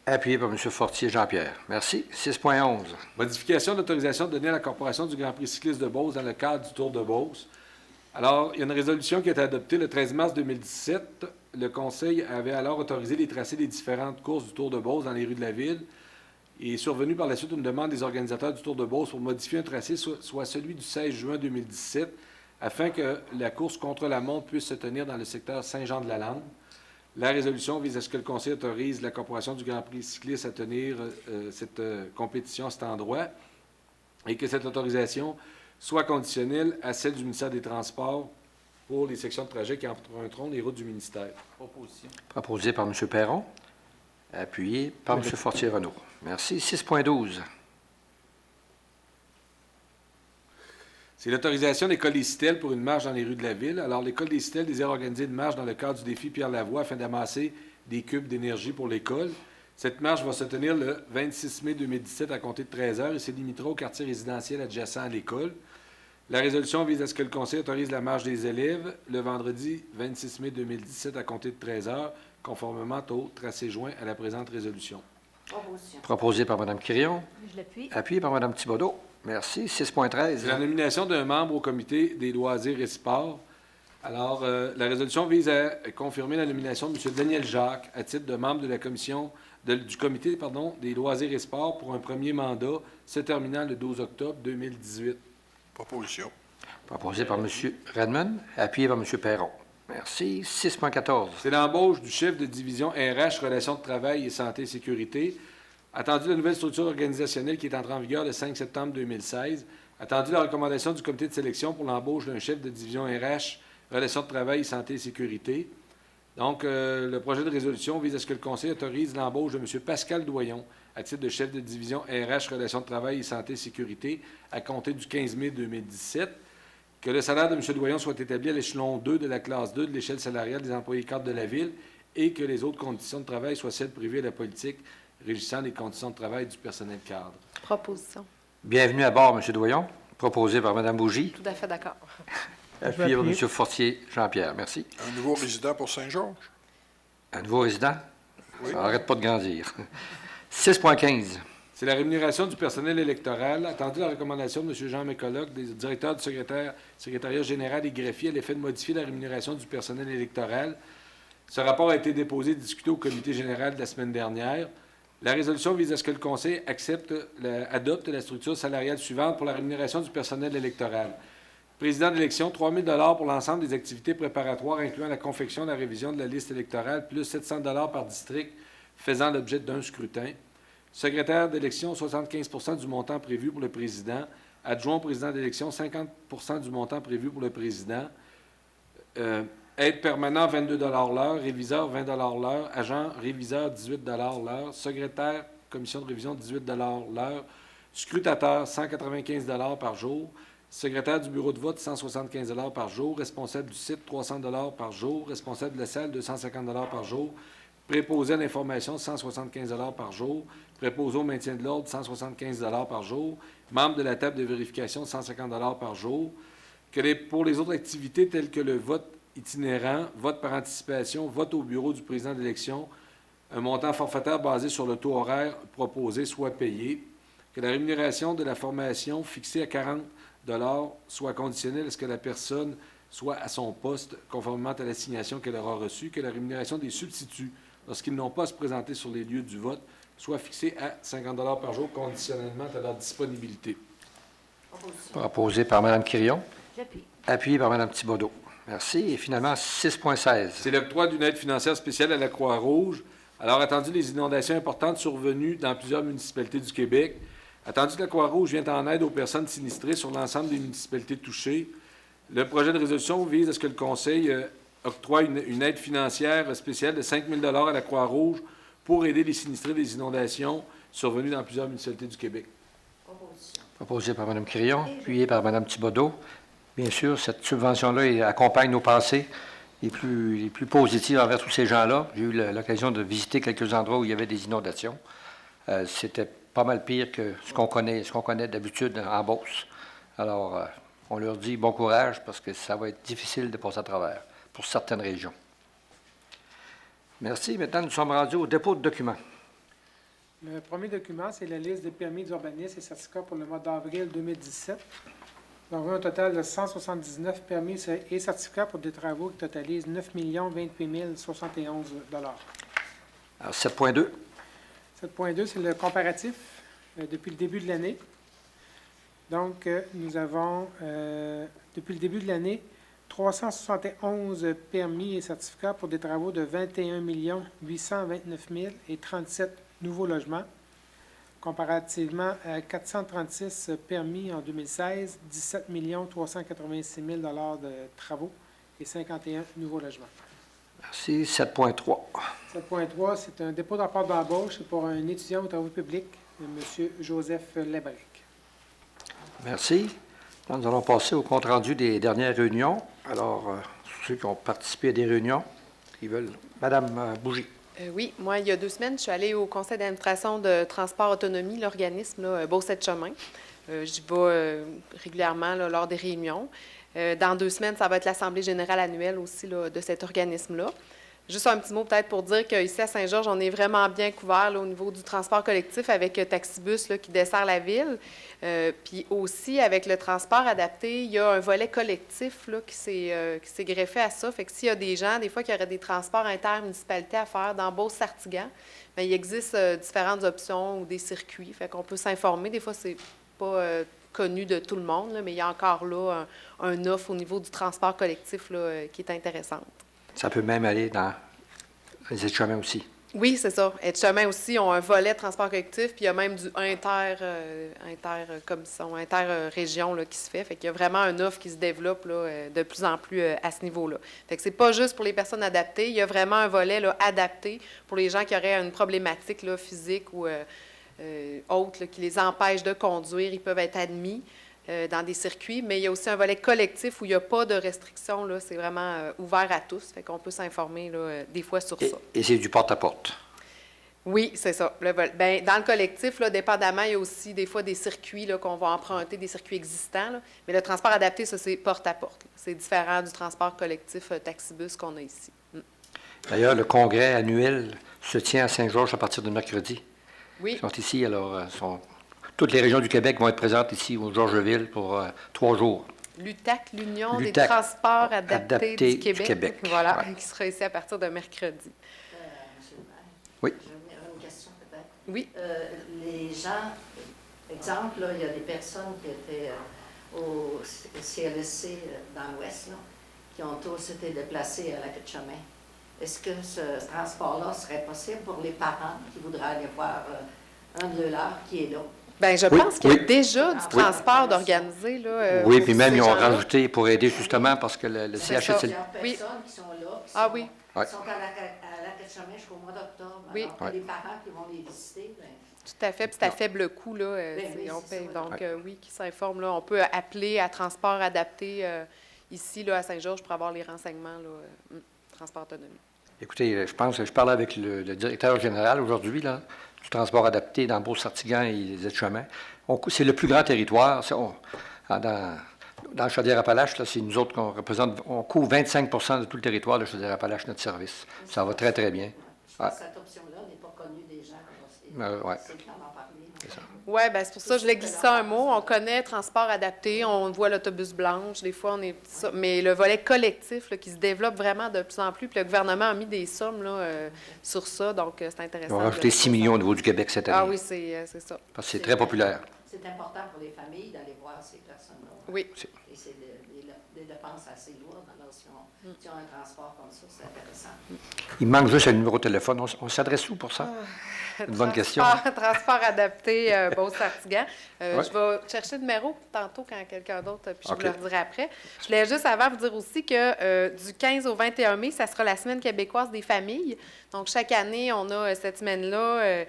Appuyé par M. Fortier Jean-Pierre. Merci. 6.11. Modification d'autorisation donnée à la Corporation du Grand Prix cycliste de Beauce dans le cadre du Tour de Beauce. Alors, il y a une résolution qui a été adoptée le 13 mars 2017. Le Conseil avait alors autorisé les tracés des différentes courses du Tour de Beauce dans les rues de la ville. Il est survenu par la suite une demande des organisateurs du Tour de Beauce pour modifier un tracé, soit celui du 16 juin 2017, afin que la course contre la montre puisse se tenir dans le secteur Saint-Jean-de-la-Lande. La résolution vise à ce que le Conseil autorise la Corporation du Grand Prix cycliste à tenir cette compétition à cet endroit et que cette autorisation soit conditionnelle à celle du ministère des Transports pour les sections de trajet qui emprunteront les routes du ministère. Proposition. Proposé par M. Perron. Appuyé par M. Fortier-Renaud. Merci. 6.12. C'est l'autorisation de l'École des Citelles pour une marche dans les rues de la ville. Alors, l'École des Citelles désire organiser une marche dans le cadre du défi Pierre Lavoie afin d'amasser des cubes d'énergie pour l'école. Cette marche va se tenir le 26 mai 2017 à compter de 13h et se limitera au quartier résidentiel adjacent à l'école. La résolution vise à ce que le Conseil autorise la marche des élèves le vendredi 26 mai 2017 à compter de 13h, conformément au tracé joint à la présente résolution. Proposition. Proposé par Mme Quirion. Je l'appuie. Appuyé par Mme Thibodeau. Merci. 6.13. C'est la nomination d'un membre au comité des loisirs et sports. Alors, la résolution vise à confirmer la nomination de M. Daniel Jacques à titre de membre de la commission du comité des loisirs et sports pour un premier mandat se terminant le 12 octobre 2018. Proposition. Proposé par M. Redmond. Appuyé par M. Perron. Merci. 6.14. C'est l'embauche du chef de division RH, Relations de travail et santé et sécurité. Attendu la nouvelle structure organisationnelle qui est entrée en vigueur le 5 septembre 2016. Attendu la recommandation du comité de sélection pour l'embauche d'un chef de division RH, Relations de travail, santé et sécurité. Donc, le projet de résolution vise à ce que le Conseil autorise l'embauche de M. Pascal Doyon à titre de chef de division RH, Relations de travail et santé et sécurité à compter du 15 mai 2017. Que le salaire de M. Doyon soit établi à l'échelon 2 de la classe 2 de l'échelle salariale des employés cadres de la Ville et que les autres conditions de travail soient celles privées à la politique régissant les conditions de travail du personnel cadre. Proposition. Bienvenue à bord, M. Doyon. Proposé par Mme Bougie. Tout à fait d'accord. Appuyé par M. Fortier Jean-Pierre. Merci. Un nouveau résident pour Saint-Georges? Un nouveau résident? Oui. Ça n'arrête pas de grandir. 6.15. C'est la rémunération du personnel électoral. Attendu la recommandation de M. Jean McCulloch, directeur du secrétariat général et greffier, à l'effet de modifier la rémunération du personnel électoral. Ce rapport a été déposé et discuté au comité général de la semaine dernière. La résolution vise à ce que le Conseil adopte la structure salariale suivante pour la rémunération du personnel électoral. Président d'élection, 3 000 pour l'ensemble des activités préparatoires, incluant la confection et la révision de la liste électorale, plus 700 par district faisant l'objet d'un scrutin. Secrétaire d'élection, 75 du montant prévu pour le président. Adjoint au président d'élection, 50 du montant prévu pour le président. Aide permanent, 22 l'heure. Réviseur, 20 l'heure. Agent réviseur, 18 l'heure. Secrétaire, commission de révision, 18 l'heure. Scrutateur, 195 par jour. Secrétaire du bureau de vote, 175 par jour. Responsable du site, 300 par jour. Responsable de la salle, 250 par jour. Préposé à l'information, 175 par jour. Préposé au maintien de l'ordre, 175 par jour. Membre de la table de vérification, 150 par jour. Pour les autres activités telles que le vote itinérant, vote par anticipation, vote au bureau du président d'élection, un montant forfaitaire basé sur le taux horaire proposé soit payé. Que la rémunération de la formation fixée à 40 soit conditionnelle à ce que la personne soit à son poste, conformément à l'assignation qu'elle aura reçue. Que la rémunération des substituts, lorsqu'ils n'ont pas à se présenter sur les lieux du vote, soit fixée à 50 par jour, conditionnellement à leur disponibilité. Proposé par Mme Quirion. J'appuie. Appuyé par Mme Thibodeau. Merci. Et finalement, 6.16. C'est l'octroi d'une aide financière spéciale à la Croix-Rouge. Alors, attendu les inondations importantes survenues dans plusieurs municipalités du Québec, attendu que la Croix-Rouge vient en aide aux personnes sinistrées sur l'ensemble des municipalités touchées, le projet de résolution vise à ce que le Conseil octroie une aide financière spéciale de 5 000 à la Croix-Rouge pour aider les sinistrés des inondations survenues dans plusieurs municipalités du Québec. Proposé par Mme Quirion, appuyé par Mme Thibodeau. Bien sûr, cette subvention-là accompagne nos pensées les plus positives envers tous ces gens-là. J'ai eu l'occasion de visiter quelques endroits où il y avait des inondations. C'était pas mal pire que ce qu'on connaît d'habitude en Beauce. Alors, on leur dit bon courage parce que ça va être difficile de passer à travers pour certaines régions. Merci. Maintenant, nous sommes rendus au dépôt de documents. Le premier document, c'est la liste des permis d'urbanisme et certificats pour le mois d'avril 2017. Nous avons un total de 179 permis et certificats pour des travaux qui totalisent 9 028 071 $. Alors, 7.2. 7.2, c'est le comparatif depuis le début de l'année. Donc, nous avons, depuis le début de l'année, 371 permis et certificats pour des travaux de 21 829 000 et 37 nouveaux logements, comparativement à 436 permis en 2016, 17 386 000 $ de travaux et 51 nouveaux logements. Merci. 7.3. 7.3, c'est un dépôt de rapport d'embauche pour un étudiant aux travaux publics, M. Joseph Lebrec. Merci. Donc, nous allons passer au compte-rendu des dernières réunions. Alors, ceux qui ont participé à des réunions, qui veulent. Madame Bougie. Oui, moi, il y a 2 semaines, je suis allée au conseil d'administration de Transport Autonomie, l'organisme Beauce-Chemin. J'y vais régulièrement là, lors des réunions. Dans 2 semaines, ça va être l'Assemblée générale annuelle aussi là, de cet organisme-là. Juste un petit mot peut-être pour dire qu'ici à Saint-Georges, on est vraiment bien couvert là, au niveau du transport collectif avec Taxibus là, qui dessert la ville. Puis aussi, avec le transport adapté, il y a un volet collectif là, qui s'est greffé à ça. Fait que s'il y a des gens, des fois, qui auraient des transports intermunicipalités à faire dans Beauce-Sartiguan, bien, il existe différentes options ou des circuits. Fait qu'on peut s'informer. Des fois, c'est pas connu de tout le monde, là, mais il y a encore là un offre au niveau du transport collectif là, qui est intéressante. Ça peut même aller dans les aides-chemins aussi. Oui, c'est ça. Aides-chemins aussi ont un volet de transport collectif, puis il y a même du inter-région qui se fait. Fait qu'il y a vraiment une offre qui se développe là, de plus en plus à ce niveau-là. Fait que c'est pas juste pour les personnes adaptées, il y a vraiment un volet là, adapté pour les gens qui auraient une problématique là, physique ou autre là, qui les empêche de conduire. Ils peuvent être admis dans des circuits, mais il y a aussi un volet collectif où il n'y a pas de restrictions. Là, c'est vraiment ouvert à tous. Fait qu'on peut s'informer là, des fois sur ça. Et c'est du porte-à-porte? Oui, c'est ça. Bien, dans le collectif, là, dépendamment, il y a aussi des fois des circuits là, qu'on va emprunter, des circuits existants. Là. Mais le transport adapté, ça, c'est porte-à-porte. Là. C'est différent du transport collectif Taxibus qu'on a ici. D'ailleurs, le congrès annuel se tient à Saint-Georges à partir de mercredi. Oui. Ils sont ici, alors, toutes les régions du Québec vont être présentes ici au Georgeville pour 3 jours. L'UTAC, l'Union des transports adaptés du Québec. Voilà, ouais. Qui sera ici à partir de mercredi. Monsieur le maire, oui. Je vais venir à une question peut-être. Oui. Les gens, exemple, là, il y a des personnes qui étaient au CLSC dans l'Ouest, là, qui ont tous été déplacés à la queue de chemin. Est-ce que ce transport-là serait possible pour les parents qui voudraient aller voir un de leurs qui est là? Bien, je Oui, pense qu'il y a oui. déjà du transport d'organisé. Là, Oui, pour puis même, ces ils ont gens-là. rajouté pour aider justement parce que le C'est ça. CHSLD. Il y a Oui. personnes qui sont là, qui Ah sont, oui. Ouais. qui sont à la queue de chemin jusqu'au mois d'octobre. Oui. Alors que Ouais. les parents qui vont les visiter, ben, Tout à fait, puis c'est à faible coût, là, Ben oui, on c'est paye. ça, Donc, ouais. oui, qui s'informent, là, on peut appeler à transport adapté ici, là, à Saint-Georges, pour avoir les renseignements, là, transport autonomie. Écoutez, je pense que je parlais avec le directeur général aujourd'hui, là, du transport adapté dans Beauce-Sartigan et les aides-chemins. C'est le plus grand territoire. Dans Chaudière-Appalaches, là, c'est nous autres qu'on représente. On couvre 25 de tout le territoire de Chaudière-Appalaches, notre service. Ça va très, très bien. je pense que cette option-là n'est pas connue des gens. Ouais. C'est le temps d'en parler. Oui, bien, c'est pour ça que je l'ai glissé un mot. On connaît transport adapté, on voit l'autobus blanche, des fois, on est ça. Mais le volet collectif, là, qui se développe vraiment de plus en plus, puis le gouvernement a mis des sommes là, sur ça, donc c'est intéressant. On va rajouter 6 millions au niveau du Québec cette année. Ah oui, c'est ça. Parce que c'est très populaire. C'est important pour les familles d'aller voir ces personnes-là. Oui. Et c'est des dépenses assez lourdes. Alors, si on a un transport comme ça, c'est intéressant. Il manque juste un numéro de téléphone. On s'adresse où pour ça? Une bonne question. Transport adapté, Beauce-Sartigan. Ouais. Je vais chercher le numéro tantôt quand quelqu'un d'autre, puis je OK. vous le redirai après. Je voulais juste avant vous dire aussi que du 15 au 21 mai, ça sera la Semaine québécoise des familles. Donc, chaque année, on a cette semaine-là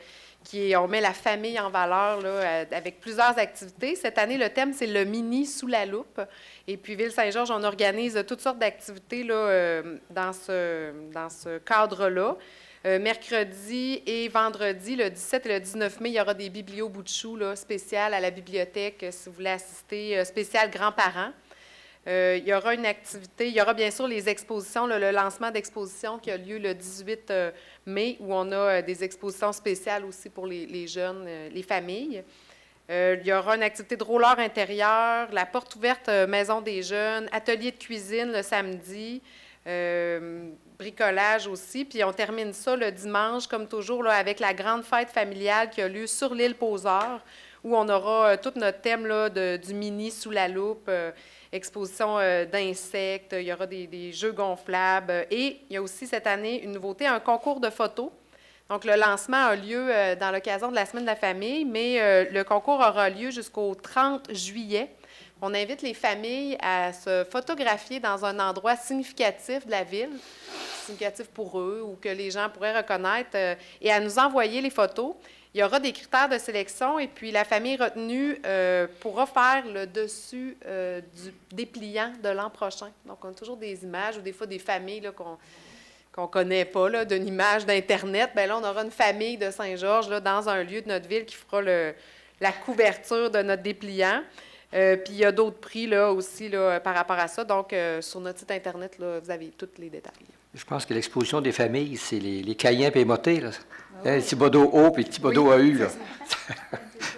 on met la famille en valeur là, avec plusieurs activités. Cette année, le thème, c'est le mini sous la loupe. Et puis, Ville-Saint-Georges, on organise toutes sortes d'activités là, dans ce cadre-là. Mercredi et vendredi, le 17 et le 19 mai, il y aura des biblios-bout de chou là, spéciales à la bibliothèque, si vous voulez assister, spécial grands-parents. Il y aura une activité, il y aura bien sûr les expositions, le lancement d'expositions qui a lieu le 18 mai, où on a des expositions spéciales aussi pour les jeunes, les familles. Il y aura une activité de roller intérieur, la porte ouverte Maison des jeunes, atelier de cuisine le samedi, bricolage aussi. Puis on termine ça le dimanche, comme toujours, là, avec la grande fête familiale qui a lieu sur l'île Poseur, où on aura tout notre thème là, du mini sous la loupe, exposition d'insectes, il y aura des jeux gonflables. Et il y a aussi cette année une nouveauté, un concours de photos. Donc, le lancement a lieu dans l'occasion de la Semaine de la famille, mais le concours aura lieu jusqu'au 30 juillet. On invite les familles à se photographier dans un endroit significatif de la ville, significatif pour eux ou que les gens pourraient reconnaître, et à nous envoyer les photos. Il y aura des critères de sélection et puis la famille retenue pourra faire le dessus du dépliant de l'an prochain. Donc, on a toujours des images ou des fois des familles là, qu'on ne connaît pas, là, d'une image d'Internet. Bien là, on aura une famille de Saint-Georges là, dans un lieu de notre ville qui fera la couverture de notre dépliant. Puis il y a d'autres prix là, aussi là, par rapport à ça. Donc, sur notre site Internet, là, vous avez tous les détails. Je pense que l'exposition des familles, c'est les Caïens et motés, là. Hein, Thibodeau haut puis Thibodeau AU, là.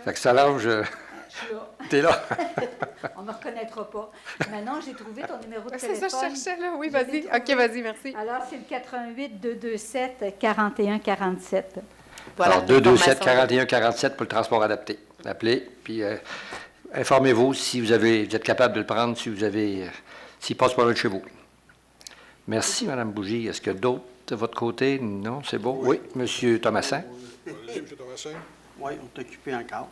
Fait que Solange, Je suis là. t'es là. On ne me reconnaîtra pas. Maintenant, j'ai trouvé ton numéro de C'est téléphone. ça, je cherchais, là. Oui, Je l'ai vas-y. trouvé. OK, vas-y, merci. Alors, c'est le 88 227 41 47. Voilà, Alors, 227 l'information. 41 47 pour le transport adapté. Appelez, puis informez-vous si vous êtes capable de le prendre, s'il passe pas loin de chez vous. Merci, Mme Bougie. Est-ce qu'il y a d'autres de votre côté? Non, c'est beau? Oui, M. Thomasin. Allez-y, M. Thomasin. Oui, on est occupé encore.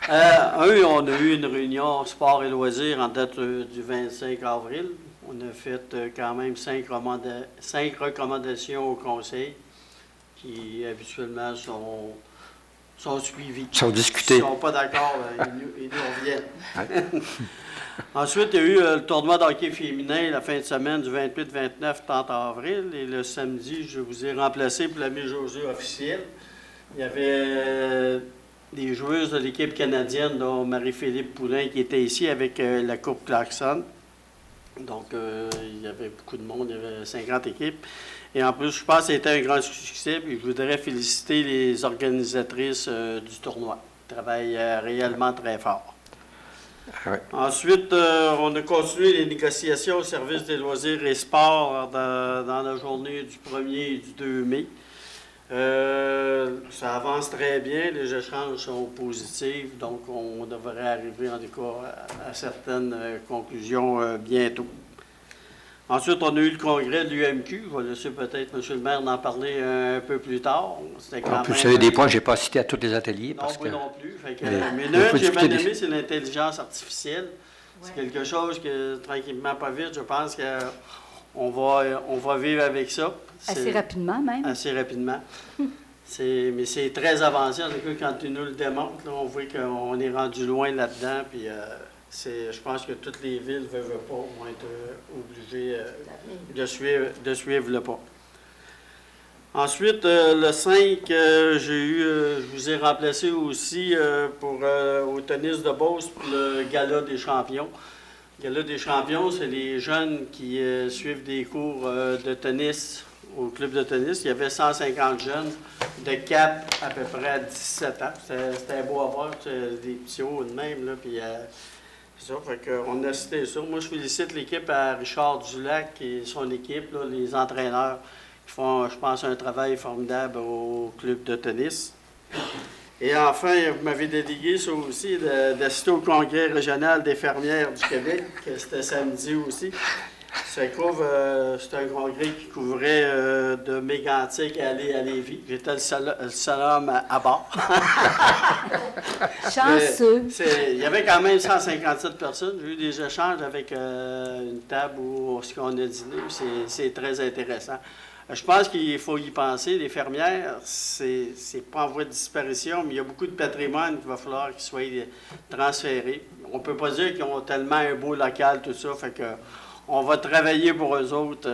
On a eu une réunion sport et loisirs en date du 25 avril. On a fait quand même 5 recommandations au conseil qui habituellement sont suivies. Sont discutés. S'ils ne sont pas d'accord, ils nous reviennent. Ouais. Ensuite, il y a eu le tournoi de hockey féminin la fin de semaine du 28, 29, 30 avril. Et le samedi, je vous ai remplacé pour la mise au jeu officielle. Il y avait des joueuses de l'équipe canadienne, dont Marie-Philippe Poulain, qui était ici avec la Coupe Clarkson. Donc, il y avait beaucoup de monde, il y avait 50 équipes. Et en plus, je pense que c'était un grand succès. Puis je voudrais féliciter les organisatrices du tournoi. Ils travaillent réellement très fort. Ouais. Ensuite, on a continué les négociations au service des loisirs et sports dans la journée du 1er et du 2 mai. Ça avance très bien, les échanges sont positifs, donc on devrait arriver en tout cas à certaines conclusions bientôt. Ensuite, on a eu le congrès de l'UMQ. Je vais laisser peut-être M. le maire en parler un peu plus tard. En plus, il y a des points que je n'ai pas cités à tous les ateliers. Non, Parce moi que... non plus. Mais l'un que j'ai discuter bien des- aimé, c'est l'intelligence artificielle. C'est quelque chose que, tranquillement, pas vite, je pense qu'on va vivre avec ça. Assez rapidement même. Assez rapidement. Mais c'est très avancé. En tout cas, quand tu nous le démontres, là, on voit qu'on est rendu loin là-dedans. Puis je pense que toutes les villes veulent pas vont être obligées de suivre le pas. Ensuite, le 5, je vous ai remplacé aussi au tennis de Beauce pour le Gala des champions. Le Gala des champions, c'est les jeunes qui suivent des cours de tennis au club de tennis. Il y avait 150 jeunes de 4 à peu près à 17 ans. C'était beau à voir, des petits hauts de même, là, puis c'est ça, fait qu'on a cité ça. Moi, je félicite l'équipe à Richard Dulac et son équipe, là, les entraîneurs, qui font, je pense, un travail formidable au club de tennis. Et enfin, vous m'avez délégué ça aussi, d'assister au congrès régional des fermières du Québec, que c'était samedi aussi. C'est un congrès qui couvrait de Mégantic à Lévis. J'étais le seul homme à bord. Chanceux. Il y avait quand même 157 personnes. J'ai eu des échanges avec une table où ce qu'on a dîné. C'est très intéressant. Je pense qu'il faut y penser. Les fermières, c'est pas en voie de disparition, mais il y a beaucoup de patrimoine qu'il va falloir qu'il soit transféré. On ne peut pas dire qu'ils ont tellement un beau local, tout ça. Fait que on va travailler pour eux autres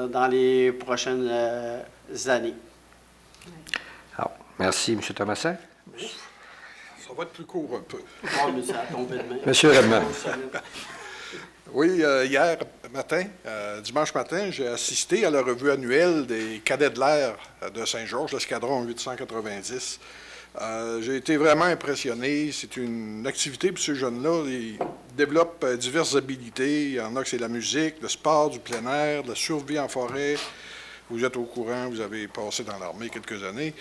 dans les prochaines années. Alors, merci, M. Thomasin. Ça va être plus court un peu. Oh, mais ça a tombé de main. Monsieur Redmond. Oui, hier matin, dimanche matin, j'ai assisté à la revue annuelle des cadets de l'air de Saint-Georges, l'escadron 890. J'ai été vraiment impressionné. C'est une activité pour ces jeunes-là. Ils développent diverses habilités. Il y en a que c'est la musique, le sport, du plein air, la survie en forêt. Vous êtes au courant, vous avez passé dans l'armée quelques années.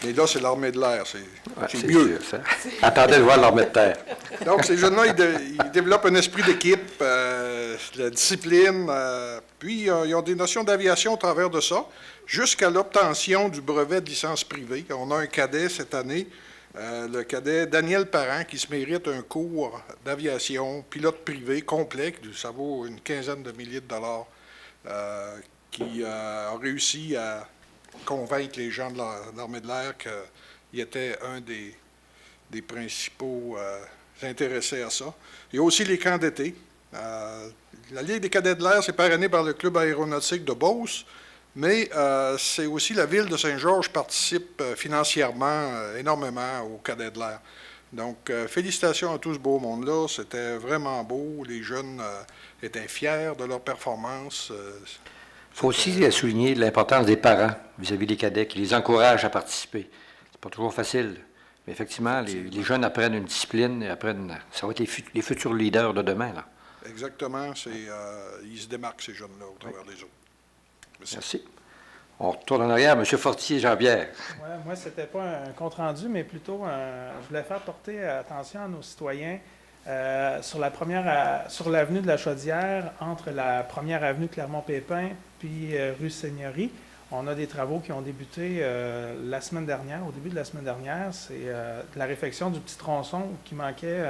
Mais là, c'est l'armée de l'air. C'est mieux. Sûr, ça. Attendez de voir l'armée de terre. Donc, ces jeunes-là, ils développent un esprit d'équipe, de la discipline, puis ils ont des notions d'aviation au travers de ça, jusqu'à l'obtention du brevet de licence privée. On a un cadet cette année, le cadet Daniel Parent, qui se mérite un cours d'aviation, pilote privé complet, ça vaut une quinzaine de milliers de dollars, qui a réussi à convaincre les gens de l'armée de l'air qu'il était un des principaux intéressés à ça. Il y a aussi les camps d'été. La Ligue des cadets de l'air, c'est parrainé par le Club aéronautique de Beauce, mais c'est aussi la ville de Saint-Georges participe financièrement énormément aux cadets de l'air. Donc, félicitations à tout ce beau monde-là. C'était vraiment beau. Les jeunes étaient fiers de leur performance. Il faut aussi souligner l'importance des parents vis-à-vis des cadets qui les encouragent à participer. C'est pas toujours facile, mais effectivement, les jeunes apprennent une discipline et ça va être les futurs leaders de demain, là. Exactement. Ils se démarquent, ces jeunes-là, au travers des autres. Merci. On retourne en arrière. M. Fortier, Jean-Pierre. Ouais, moi, c'était pas un compte-rendu, mais plutôt, je voulais faire porter attention à nos citoyens sur l'avenue de la Chaudière, entre la première avenue Clermont-Pépin puis rue Seigneurie. On a des travaux qui ont débuté la semaine dernière, au début de la semaine dernière. C'est la réfection du petit tronçon qui manquait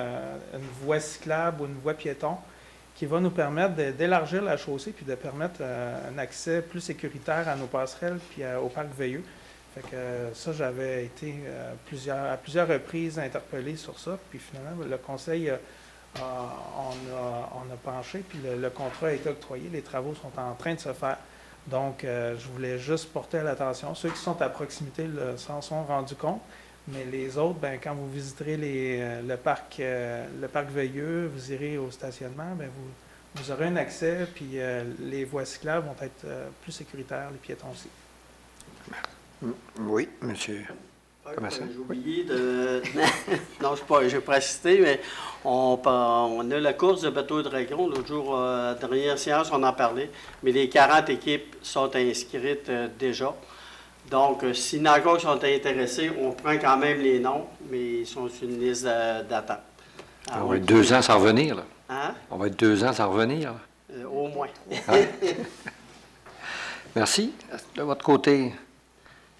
une voie cyclable ou une voie piéton qui va nous permettre d'élargir la chaussée puis de permettre un accès plus sécuritaire à nos passerelles puis au parc Veilleux. Fait que ça, j'avais été à plusieurs reprises interpellé sur ça. Puis finalement, le conseil, on a penché, puis le contrat a été octroyé. Les travaux sont en train de se faire. Donc, je voulais juste porter à l'attention. Ceux qui sont à proximité s'en sont rendus compte. Mais les autres, ben, quand vous visiterez le parc Veilleux, vous irez au stationnement, ben, vous aurez un accès, puis les voies cyclables vont être plus sécuritaires, les piétons aussi. Oui, monsieur. J'ai oublié de... non, je n'ai pas assisté, mais on a la course de bateau dragon. L'autre jour, à la dernière séance, on en parlait. Mais les 40 équipes sont inscrites déjà. Donc, s'il y en a encore qui sont intéressés, on prend quand même les noms, mais ils sont sur une liste d'attente. On va être 2 ans sans revenir, là. Hein? On va être 2 ans sans revenir, là. Au moins. Merci. De votre côté,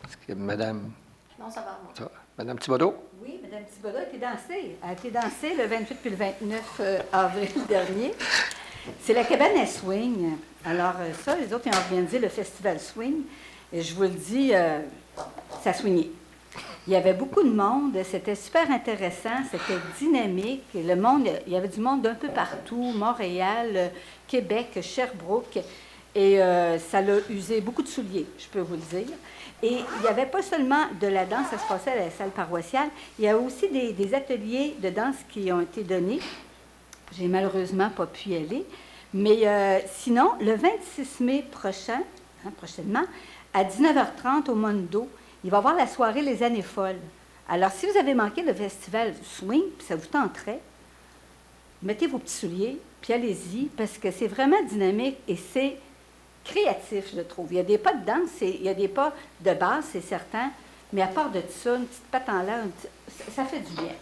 est-ce que Madame... Non, ça va, moi. Madame Thibodeau? Oui, Mme Thibodeau a été dansée. Elle a été dansée le 28 puis le 29 avril dernier. C'est la cabane à swing. Alors ça, les autres, ils ont organisé le festival swing. Et je vous le dis, ça swingait. Il y avait beaucoup de monde. C'était super intéressant. C'était dynamique. Le monde, il y avait du monde d'un peu partout. Montréal, Québec, Sherbrooke. Et ça l'a usé beaucoup de souliers, je peux vous le dire. Et il n'y avait pas seulement de la danse, ça se passait à la salle paroissiale, il y a aussi des ateliers de danse qui ont été donnés. J'ai malheureusement pas pu y aller. Mais sinon, le 26 mai prochain, prochainement, à 19h30 au Mondo, il va y avoir la soirée Les Années Folles. Alors, si vous avez manqué le festival Swing, puis ça vous tenterait, mettez vos petits souliers, puis allez-y, parce que c'est vraiment dynamique et c'est créatif, je trouve. Il y a des pas de danse, il y a des pas de base, c'est certain, mais à part de ça, une petite patte en l'air, ça fait du bien.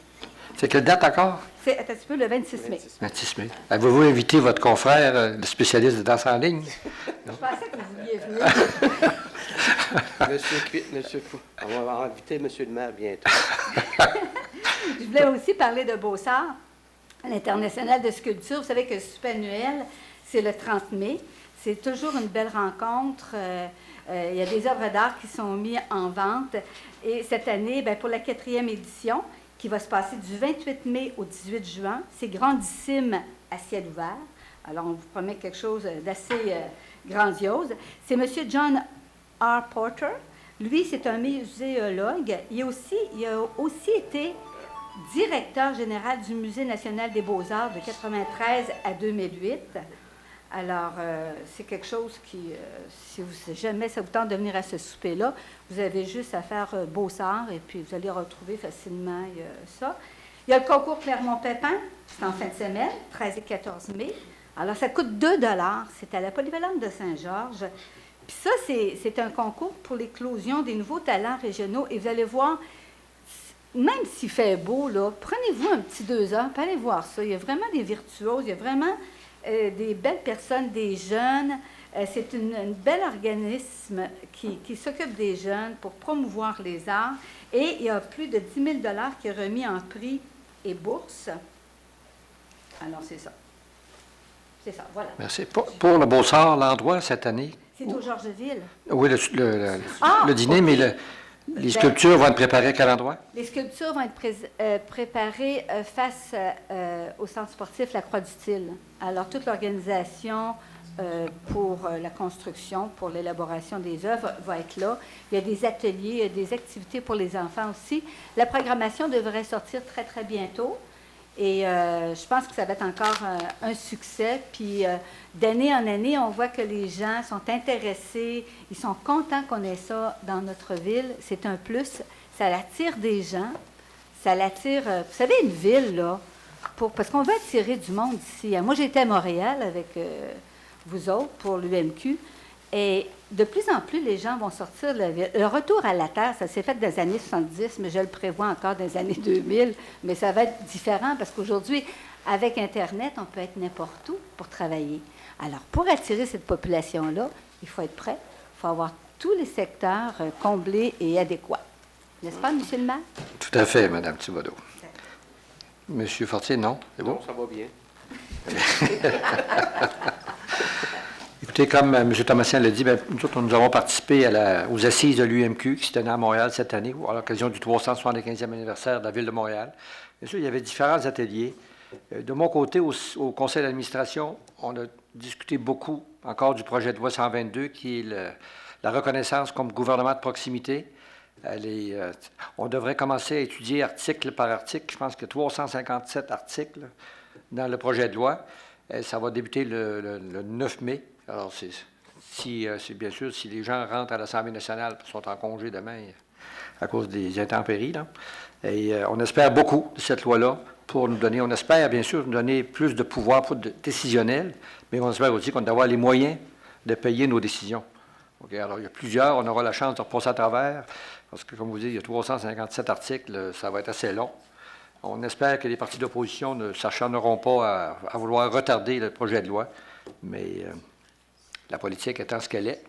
C'est quelle date encore? C'est, attends un petit peu, le 26 mai. 26 mai. Avez-vous invité votre confrère, le spécialiste de danse en ligne? Je pensais que vous vouliez venir. Monsieur Fou, on va inviter M. le maire bientôt. Je voulais aussi parler de Beausart, l'International de sculpture. Vous savez que le super annuel, c'est le 30 mai. C'est toujours une belle rencontre. Il y a des œuvres d'art qui sont mises en vente. Et cette année, bien, pour la 4e édition, qui va se passer du 28 mai au 18 juin, c'est grandissime à ciel ouvert. Alors, on vous promet quelque chose d'assez grandiose. C'est M. John R. Porter. Lui, c'est un muséologue. Il a aussi été directeur général du Musée national des beaux-arts de 1993 à 2008. Alors, c'est quelque chose qui, si jamais ça vous tente de venir à ce souper-là, vous avez juste à faire Beausart et puis vous allez retrouver facilement ça. Il y a le concours Clermont-Pépin, c'est en fin de semaine, 13 et 14 mai. Alors, ça coûte 2 $. C'est à la polyvalente de Saint-Georges. Puis ça, c'est un concours pour l'éclosion des nouveaux talents régionaux. Et vous allez voir, même s'il fait beau, là, prenez-vous un petit 2 heures, puis allez voir ça. Il y a vraiment des virtuoses, il y a vraiment des belles personnes, des jeunes. C'est un bel organisme qui s'occupe des jeunes pour promouvoir les arts. Et il y a plus de 10 000 $ qui est remis en prix et bourse. Alors, c'est ça. C'est ça, voilà. Merci. Pour le Beausart, l'endroit cette année? C'est au Georgeville. Oui, le dîner, mais les sculptures vont être préparées à quel endroit? Les sculptures vont être préparées face au centre sportif La Croix-du-Til. Alors, toute l'organisation pour la construction, pour l'élaboration des œuvres va être là. Il y a des ateliers, il y a des activités pour les enfants aussi. La programmation devrait sortir très, très bientôt. Et je pense que ça va être encore un succès. Puis d'année en année, on voit que les gens sont intéressés, ils sont contents qu'on ait ça dans notre ville. C'est un plus. Ça attire des gens. Ça l'attire. Vous savez, une ville, là, parce qu'on veut attirer du monde ici. Moi, j'étais à Montréal avec vous autres pour l'UMQ. Et de plus en plus, les gens vont sortir de la ville. Le retour à la terre, ça s'est fait dans les années 70, mais je le prévois encore dans les années 2000. Mais ça va être différent parce qu'aujourd'hui, avec Internet, on peut être n'importe où pour travailler. Alors, pour attirer cette population-là, il faut être prêt. Il faut avoir tous les secteurs comblés et adéquats. N'est-ce pas, M. le maire? Tout à fait, Mme Thibodeau. M. Fortier, non? C'est bon? Non, ça va bien. Écoutez, comme M. Thomasien l'a dit, nous avons participé aux assises de l'UMQ qui se tenaient à Montréal cette année, à l'occasion du 375e anniversaire de la Ville de Montréal. Bien sûr, il y avait différents ateliers. De mon côté, au conseil d'administration, on a discuté beaucoup encore du projet de loi 122, qui est la reconnaissance comme gouvernement de proximité. On devrait commencer à étudier article par article. Je pense qu'il y a 357 articles dans le projet de loi. Ça va débuter le 9 mai. Alors, c'est bien sûr, si les gens rentrent à l'Assemblée nationale et sont en congé demain à cause des intempéries, là. Et on espère beaucoup de cette loi-là pour nous donner, on espère bien sûr nous donner plus de pouvoir décisionnel, mais on espère aussi qu'on doit avoir les moyens de payer nos décisions. OK, alors, il y a plusieurs. On aura la chance de repasser à travers, parce que, comme vous dites, il y a 357 articles. Ça va être assez long. On espère que les partis d'opposition ne s'acharneront pas à vouloir retarder le projet de loi, mais la politique étant ce qu'elle est,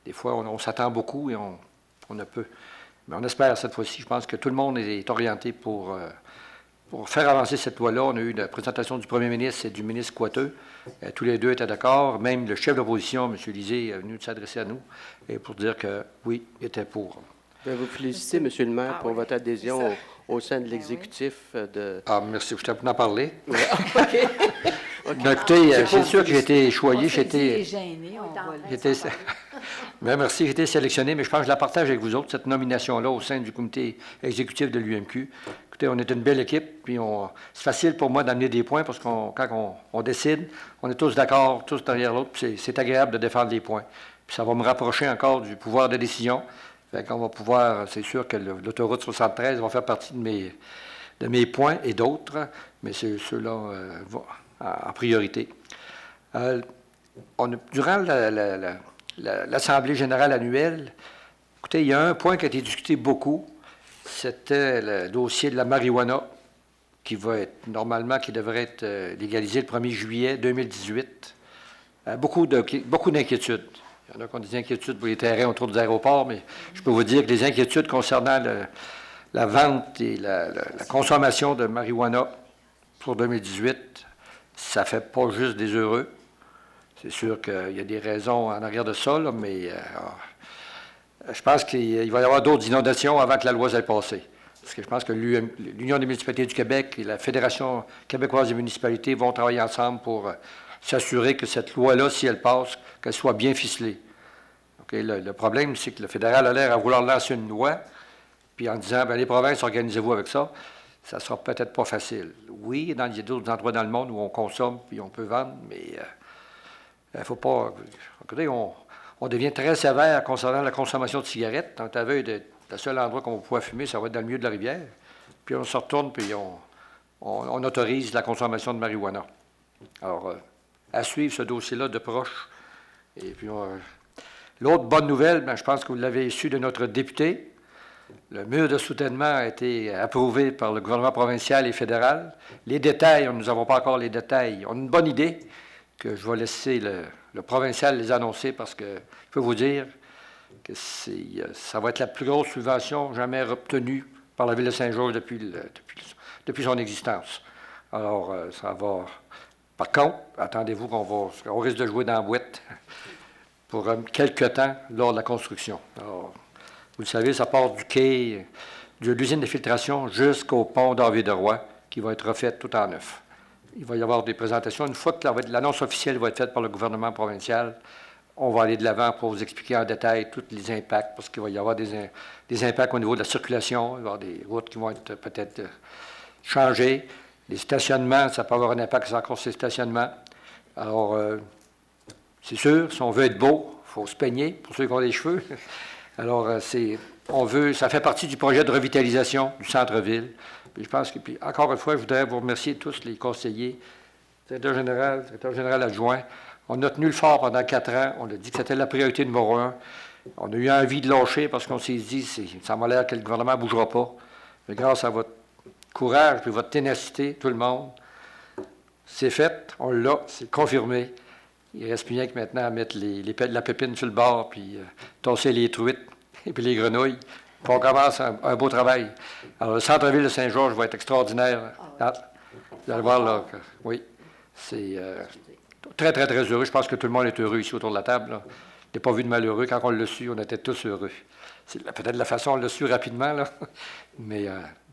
des fois, on s'attend beaucoup et on ne peut. Mais on espère cette fois-ci. Je pense que tout le monde est orienté pour faire avancer cette loi-là. On a eu la présentation du premier ministre et du ministre Coiteux. Tous les deux étaient d'accord. Même le chef d'opposition, M. Lisée, est venu s'adresser à nous et pour dire que oui, il était pour. Je vais vous féliciter, M. le maire, pour votre adhésion au sein de l'exécutif de... Ah, merci. Je t'ai pour en parler. Ouais. OK. Ben, écoutez, c'est sûr que j'ai été choyé. J'étais gêné, on va Bien, merci, j'ai été sélectionné, mais je pense que je la partage avec vous autres, cette nomination-là, au sein du comité exécutif de l'UMQ. Écoutez, on est une belle équipe, puis c'est facile pour moi d'amener des points, parce que quand on décide, on est tous d'accord, tous derrière l'autre, puis c'est agréable de défendre les points. Puis ça va me rapprocher encore du pouvoir de décision. Fait qu'on va pouvoir, c'est sûr que l'autoroute 73 va faire partie de mes points et d'autres, mais c'est ceux-là en priorité. Durant l'Assemblée générale annuelle, écoutez, il y a un point qui a été discuté beaucoup, c'était le dossier de la marijuana, qui devrait être légalisé le 1er juillet 2018. Beaucoup d'inquiétudes. Il y en a qui ont des inquiétudes pour les terrains autour des aéroports, mais je peux vous dire que les inquiétudes concernant la vente et la consommation de marijuana pour 2018, ça ne fait pas juste des heureux. C'est sûr qu'il y a des raisons en arrière de ça, là, mais je pense qu'il va y avoir d'autres inondations avant que la loi soit passée. Parce que je pense que l'Union des municipalités du Québec et la Fédération québécoise des municipalités vont travailler ensemble pour s'assurer que cette loi-là, si elle passe, qu'elle soit bien ficelée. Okay? Le problème, c'est que le fédéral a l'air à vouloir lancer une loi, puis en disant, bien, les provinces, organisez-vous avec ça. Ça ne sera peut-être pas facile. Oui, il y a d'autres endroits dans le monde où on consomme puis on peut vendre, mais il ne faut pas... Écoutez, on devient très sévère concernant la consommation de cigarettes. Dans ta veille, le seul endroit qu'on va pouvoir fumer, ça va être dans le milieu de la rivière. Puis on se retourne, puis on autorise la consommation de marijuana. Alors, à suivre ce dossier-là de proche. Et puis, l'autre bonne nouvelle, je pense que vous l'avez su de notre député. Le mur de soutènement a été approuvé par le gouvernement provincial et fédéral. Les détails, nous n'avons pas encore les détails. On a une bonne idée que je vais laisser le provincial les annoncer parce que je peux vous dire que ça va être la plus grosse subvention jamais obtenue par la Ville de Saint-Georges depuis son existence. Alors, ça va... Par contre, attendez-vous qu'on risque de jouer dans la boîte pour quelques temps lors de la construction. Alors, vous le savez, ça part du quai, de l'usine de filtration jusqu'au pont d'Henri-de-Roy, qui va être refait tout en neuf. Il va y avoir des présentations. Une fois que l'annonce officielle va être faite par le gouvernement provincial, on va aller de l'avant pour vous expliquer en détail tous les impacts, parce qu'il va y avoir des impacts au niveau de la circulation, il va y avoir des routes qui vont être peut-être changées. Les stationnements, ça peut avoir un impact encore sur les stationnements. Alors, c'est sûr, si on veut être beau, il faut se peigner, pour ceux qui ont des cheveux. Alors, ça fait partie du projet de revitalisation du centre-ville. Puis je pense que, encore une fois, je voudrais vous remercier tous les conseillers, directeur général adjoint. On a tenu le fort pendant 4 ans. On a dit que c'était la priorité numéro 1. On a eu envie de lâcher parce qu'on s'est dit, ça m'a l'air que le gouvernement ne bougera pas. Mais grâce à votre courage et votre ténacité, tout le monde, c'est fait, on l'a, c'est confirmé. Il ne reste plus rien que maintenant à mettre la pépine sur le bord, puis tasser les truites et puis les grenouilles. Puis on commence un beau travail. Alors, le centre-ville de Saint-Georges va être extraordinaire. Vous allez voir, là, oui, c'est très, très, très heureux. Je pense que tout le monde est heureux ici autour de la table. Là. Je n'ai pas vu de malheureux. Quand on l'a su, on était tous heureux. C'est peut-être la façon dont on l'a su rapidement, là. Mais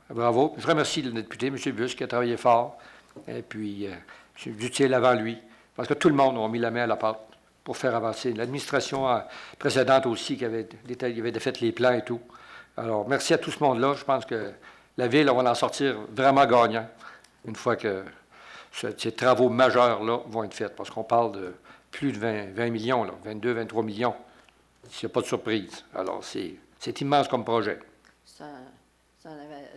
bravo. Je remercie le député, M. Busse, qui a travaillé fort. Et puis, M. Dutier avant lui. Parce que tout le monde a mis la main à la pâte pour faire avancer. L'administration précédente aussi, qui avait fait les plans et tout. Alors, merci à tout ce monde-là. Je pense que la Ville, on va en sortir vraiment gagnant une fois que ces travaux majeurs-là vont être faits. Parce qu'on parle de plus de 20 millions, là, 22, 23 millions, s'il n'y a pas de surprise. Alors, c'est immense comme projet.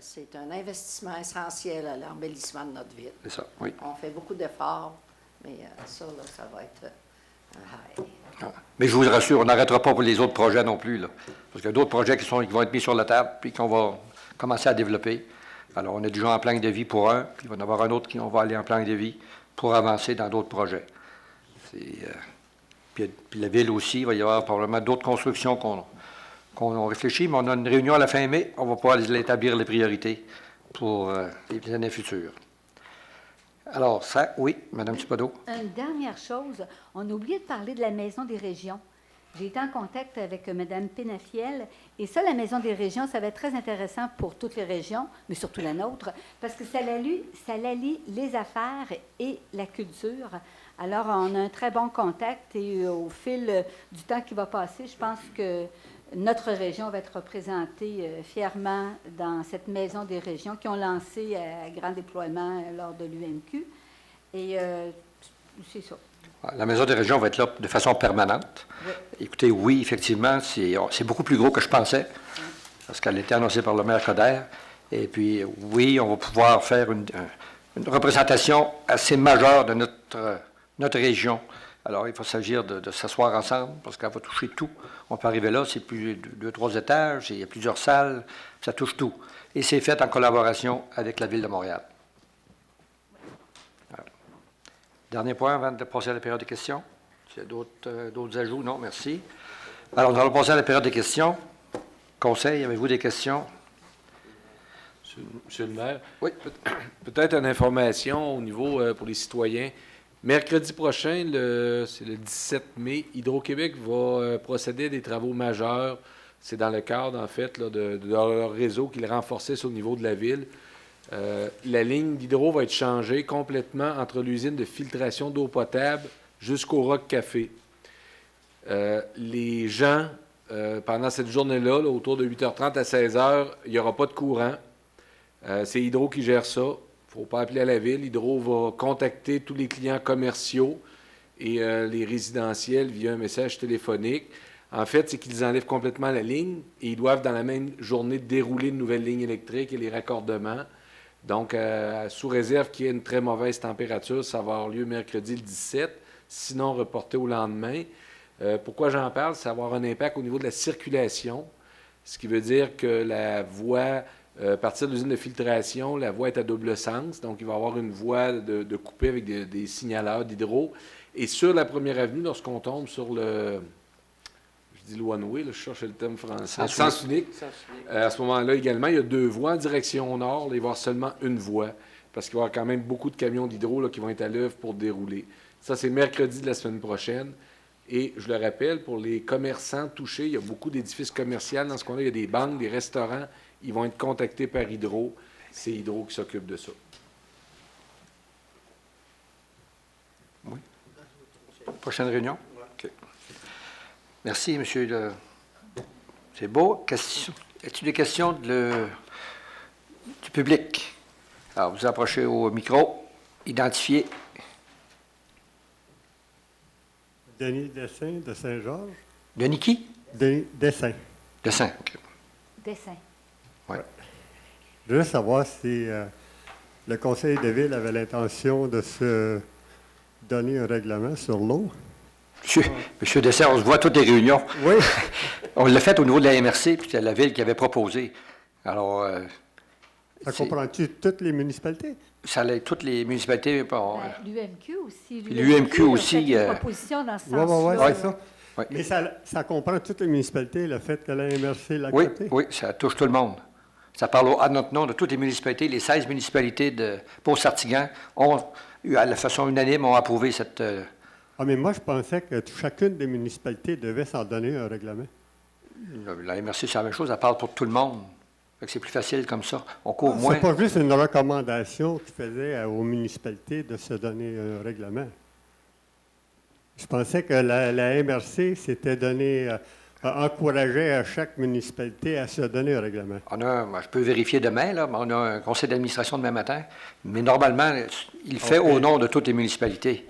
C'est un investissement essentiel à l'embellissement de notre ville. C'est ça, oui. On fait beaucoup d'efforts, mais ça va être un high. Ah. Mais je vous rassure, on n'arrêtera pas pour les autres projets non plus, là. Parce qu'il y a d'autres projets qui vont être mis sur la table, puis qu'on va commencer à développer. Alors, on est déjà en plan de vie pour un, puis il va y en avoir un autre qui on va aller en plan de vie pour avancer dans d'autres projets. Puis la ville aussi, il va y avoir probablement d'autres constructions qu'on réfléchit, mais on a une réunion à la fin mai, on va pouvoir établir les priorités pour les années futures. Alors, ça, oui, Mme Thibodeau. Une dernière chose, on a oublié de parler de la Maison des régions. J'ai été en contact avec Mme Pénafiel, et ça, la Maison des régions, ça va être très intéressant pour toutes les régions, mais surtout la nôtre, parce que ça allie les affaires et la culture. Alors, on a un très bon contact, et au fil du temps qui va passer, je pense que notre région va être représentée fièrement dans cette Maison des régions qui ont lancé un grand déploiement lors de l'UMQ. Et c'est ça. La Maison des régions va être là de façon permanente. Oui. Écoutez, oui, effectivement, c'est beaucoup plus gros que je pensais, parce qu'elle a été annoncée par le maire Coderre. Et puis, oui, on va pouvoir faire une représentation assez majeure de notre région. Alors, il faut s'agir de s'asseoir ensemble, parce qu'elle va toucher tout. On peut arriver là, c'est plus de 2-3 étages, il y a plusieurs salles, ça touche tout. Et c'est fait en collaboration avec la Ville de Montréal. Alors. Dernier point avant de passer à la période de questions. S'il y a d'autres ajouts, non, merci. Alors, nous allons passer à la période de questions. Conseil, avez-vous des questions? Monsieur le maire? Oui. Peut-être une information au niveau pour les citoyens. Mercredi prochain, c'est le 17 mai, Hydro-Québec va procéder à des travaux majeurs. C'est dans le cadre, en fait, là, de leur réseau qu'ils renforçaient au niveau de la ville. La ligne d'hydro va être changée complètement entre l'usine de filtration d'eau potable jusqu'au Rock Café. Les gens, pendant cette journée-là, là, autour de 8h30 à 16h, il n'y aura pas de courant. C'est Hydro qui gère ça. Il ne faut pas appeler à la ville. Hydro va contacter tous les clients commerciaux et les résidentiels via un message téléphonique. En fait, c'est qu'ils enlèvent complètement la ligne et ils doivent, dans la même journée, dérouler une nouvelle ligne électrique et les raccordements. Donc, sous réserve qu'il y ait une très mauvaise température, ça va avoir lieu mercredi le 17, sinon reporté au lendemain. Pourquoi j'en parle? Ça va avoir un impact au niveau de la circulation, ce qui veut dire que la voie... à partir de l'usine de filtration, la voie est à double sens, donc il va y avoir une voie de coupée avec des signaleurs d'hydro. Et sur la première avenue, lorsqu'on tombe sur le one-way, je cherche le terme français, sens unique. À ce moment-là également, il y a 2 voies en direction nord, là, il va y avoir seulement une voie, parce qu'il va y avoir quand même beaucoup de camions d'hydro là, qui vont être à l'œuvre pour dérouler. Ça, c'est mercredi de la semaine prochaine. Et je le rappelle, pour les commerçants touchés, il y a beaucoup d'édifices commerciaux. Dans ce coin-là, il y a des banques, des restaurants. Ils vont être contactés par Hydro. C'est Hydro qui s'occupe de ça. Oui. Prochaine réunion? OK. Merci, monsieur. C'est beau. As-tu des questions du public? Alors, vous approchez au micro. Identifiez. Denis Dessin de Saint-Georges. Denis qui? Denis Dessin. Dessin, OK. Dessin. Oui. Je voulais savoir si le conseil de ville avait l'intention de se donner un règlement sur l'eau. Monsieur Dessin, on se voit à toutes les réunions. Oui. On l'a fait au niveau de la MRC, puis c'est la ville qui avait proposé. Alors... ça comprend-tu toutes les municipalités? Ça allait toutes les municipalités. L'UMQ aussi. L'UMQ aussi. Une proposition dans ce sens-là. Oui, c'est ça. Oui. Mais ça comprend toutes les municipalités, le fait que la MRC l'a accepté? Oui, ça touche tout le monde. Ça parle à notre nom de toutes les municipalités. Les 16 municipalités de Pau-Sartigan ont, à la façon unanime, ont approuvé cette... Ah, mais moi, je pensais que chacune des municipalités devait s'en donner un règlement. La MRC, c'est la même chose. Elle parle pour tout le monde. C'est plus facile comme ça. On court moins. C'est pas juste une recommandation qui faisait aux municipalités de se donner un règlement. Je pensais que la MRC s'était donné... encourageait à chaque municipalité à se donner un règlement. Je peux vérifier demain, là, mais on a un conseil d'administration demain matin, mais normalement, il fait au nom de toutes les municipalités.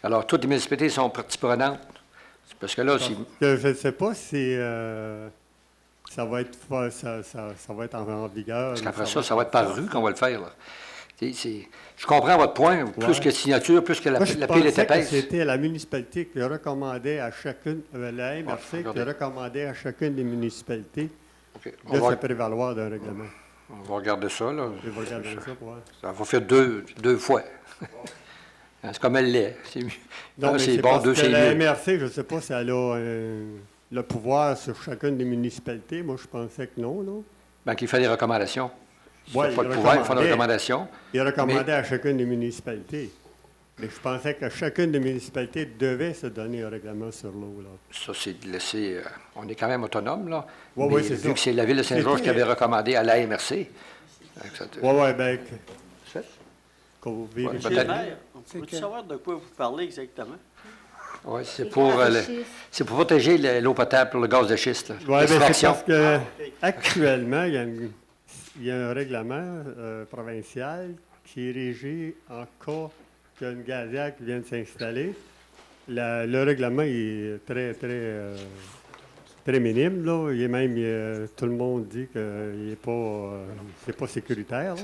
Alors, toutes les municipalités sont partie prenante. Parce que là, je ne sais pas si ça va être en vigueur. Parce qu'après ça va être par rue qu'on va le faire. Là. Je comprends votre point, plus Ouais. que signature, plus que la Moi, je pile pensais est que épaisse. c'était la municipalité qui recommandait à chacune, la MRC qui regardez. recommandait à chacune des municipalités OK. de se prévaloir d'un règlement. On va regarder ça, là. Je vais regarder ça pour voir. Ça va faire deux fois. Hein, c'est comme elle l'est. C'est mieux. Non, Un, mais c'est c'est bon, parce deux, que c'est la mieux. MRC, je ne sais pas si elle a le pouvoir sur chacune des municipalités. Moi, je pensais que non, là. Ben, qu'il fait des recommandations. S'il Ouais, n'a pas il le pouvoir, il fait des recommandait. recommandations. Il recommandait Mais- à chacune des municipalités. Mais je pensais que chacune des municipalités devait se donner un règlement sur l'eau, là. Ça, c'est de laisser... on est quand même autonome, là. Ouais, Mais ouais, c'est vu ça. que c'est la Ville de Saint-Georges qui avait recommandé à la MRC. Oui, bien, Fait? qu'on vérifie. Monsieur le maire, on peut savoir de quoi vous parlez exactement? Oui, c'est pour protéger l'eau potable pour le gaz de schiste. Oui, bien, c'est L'extraction. parce que actuellement, il y a un règlement provincial qui est régi en cas qu'il y a une gazière qui vient de s'installer. Le règlement est très minime, là. Il est même, tout le monde dit qu'il n'est pas, c'est pas sécuritaire, là.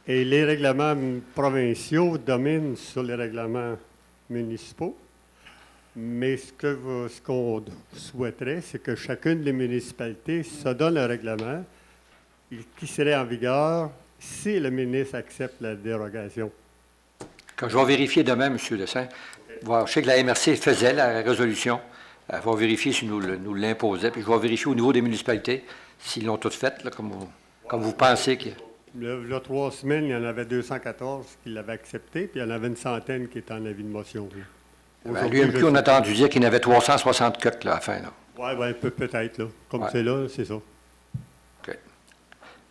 Et les règlements provinciaux dominent sur les règlements municipaux. Mais ce qu'on souhaiterait, c'est que chacune des municipalités se donne un règlement qui serait en vigueur si le ministre accepte la dérogation. Quand je vais vérifier demain, M. Dessin, voir, je sais que la MRC faisait la résolution. Elle va vérifier si nous l'imposait. Puis je vais vérifier au niveau des municipalités s'ils l'ont toutes faites, là, comme vous pensez que... Il y a 3 semaines, il y en avait 214 qui l'avaient accepté, puis il y en avait une centaine qui étaient en avis de motion. Ben, l'UMQ, on a entendu dire qu'il y en avait 360 cotes là, à la fin. Oui, peut-être, là. Comme Ouais. c'est là, c'est ça. OK.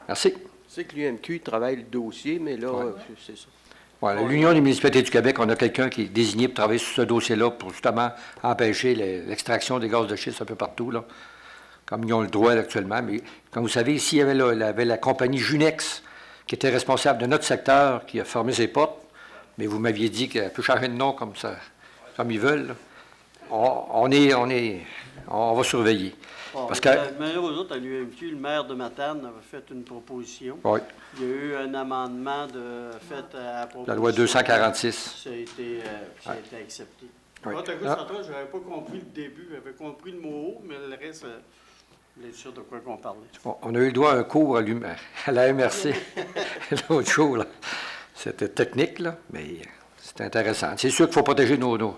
Merci. Je sais que l'UMQ travaille le dossier, mais là, c'est ça. Ouais, l'Union des municipalités du Québec, on a quelqu'un qui est désigné pour travailler sur ce dossier-là pour justement empêcher l'extraction des gaz de schiste un peu partout, là, comme ils ont le droit actuellement. Mais comme vous savez, ici, il y avait la compagnie Junex qui était responsable de notre secteur, qui a fermé ses portes. Mais vous m'aviez dit qu'elle peut changer de nom comme ça, comme ils veulent. Là. On va surveiller. Parce que... Mais aux autres, à l'UMQ, le maire de Matane avait fait une proposition. Oui. Il y a eu un amendement fait à proposition. La loi 246. Ça a été accepté. Oui. Quant à vous, je n'avais pas compris le début. J'avais compris le mot haut, mais le reste, je voulais être sûr de quoi qu'on parlait. On a eu le droit à un cours à la MRC l'autre jour. Là. C'était technique, là, mais c'était intéressant. C'est sûr qu'il faut protéger nos...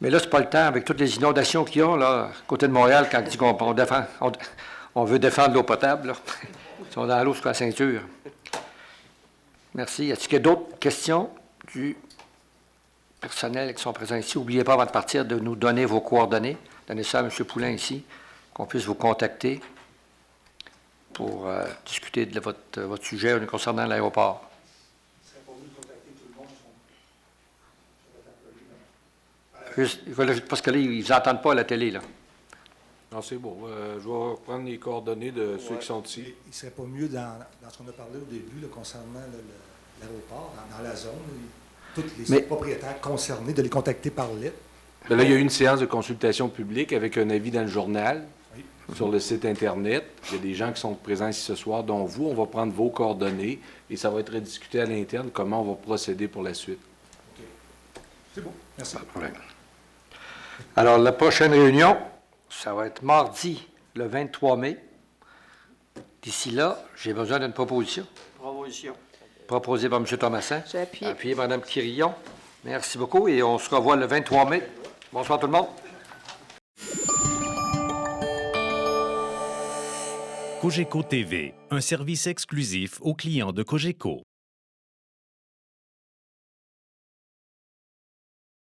Mais là, c'est pas le temps, avec toutes les inondations qu'il y a, là, à côté de Montréal, quand on dit qu'on défend, on veut défendre l'eau potable, là. Ils sont dans l'eau sur la ceinture. Merci. Est-ce qu'il y a d'autres questions du personnel qui sont présents ici? N'oubliez pas, avant de partir, de nous donner vos coordonnées. Donnez ça à M. Poulain ici, qu'on puisse vous contacter pour discuter de votre sujet concernant l'aéroport. Parce que là, ils ne entendent pas à la télé, là. Non, c'est bon. Je vais prendre les coordonnées de ceux qui sont ici. Il ne serait pas mieux, dans ce qu'on a parlé au début, là, concernant l'aéroport, dans la zone, tous les propriétaires concernés, de les contacter par lettre. Ben là, il y a eu une séance de consultation publique avec un avis dans le journal, sur le site Internet. Il y a des gens qui sont présents ici ce soir, dont vous. On va prendre vos coordonnées et ça va être rediscuté à l'interne comment on va procéder pour la suite. OK. C'est bon. Merci. Pas de problème. Alors, la prochaine réunion, ça va être mardi, le 23 mai. D'ici là, j'ai besoin d'une proposition. Proposition. Proposée par M. Thomasin. J'ai appuyé. Appuyé par Mme Quirillon. Merci beaucoup et on se revoit le 23 mai. Bonsoir tout le monde. Cogeco TV, un service exclusif aux clients de Cogeco.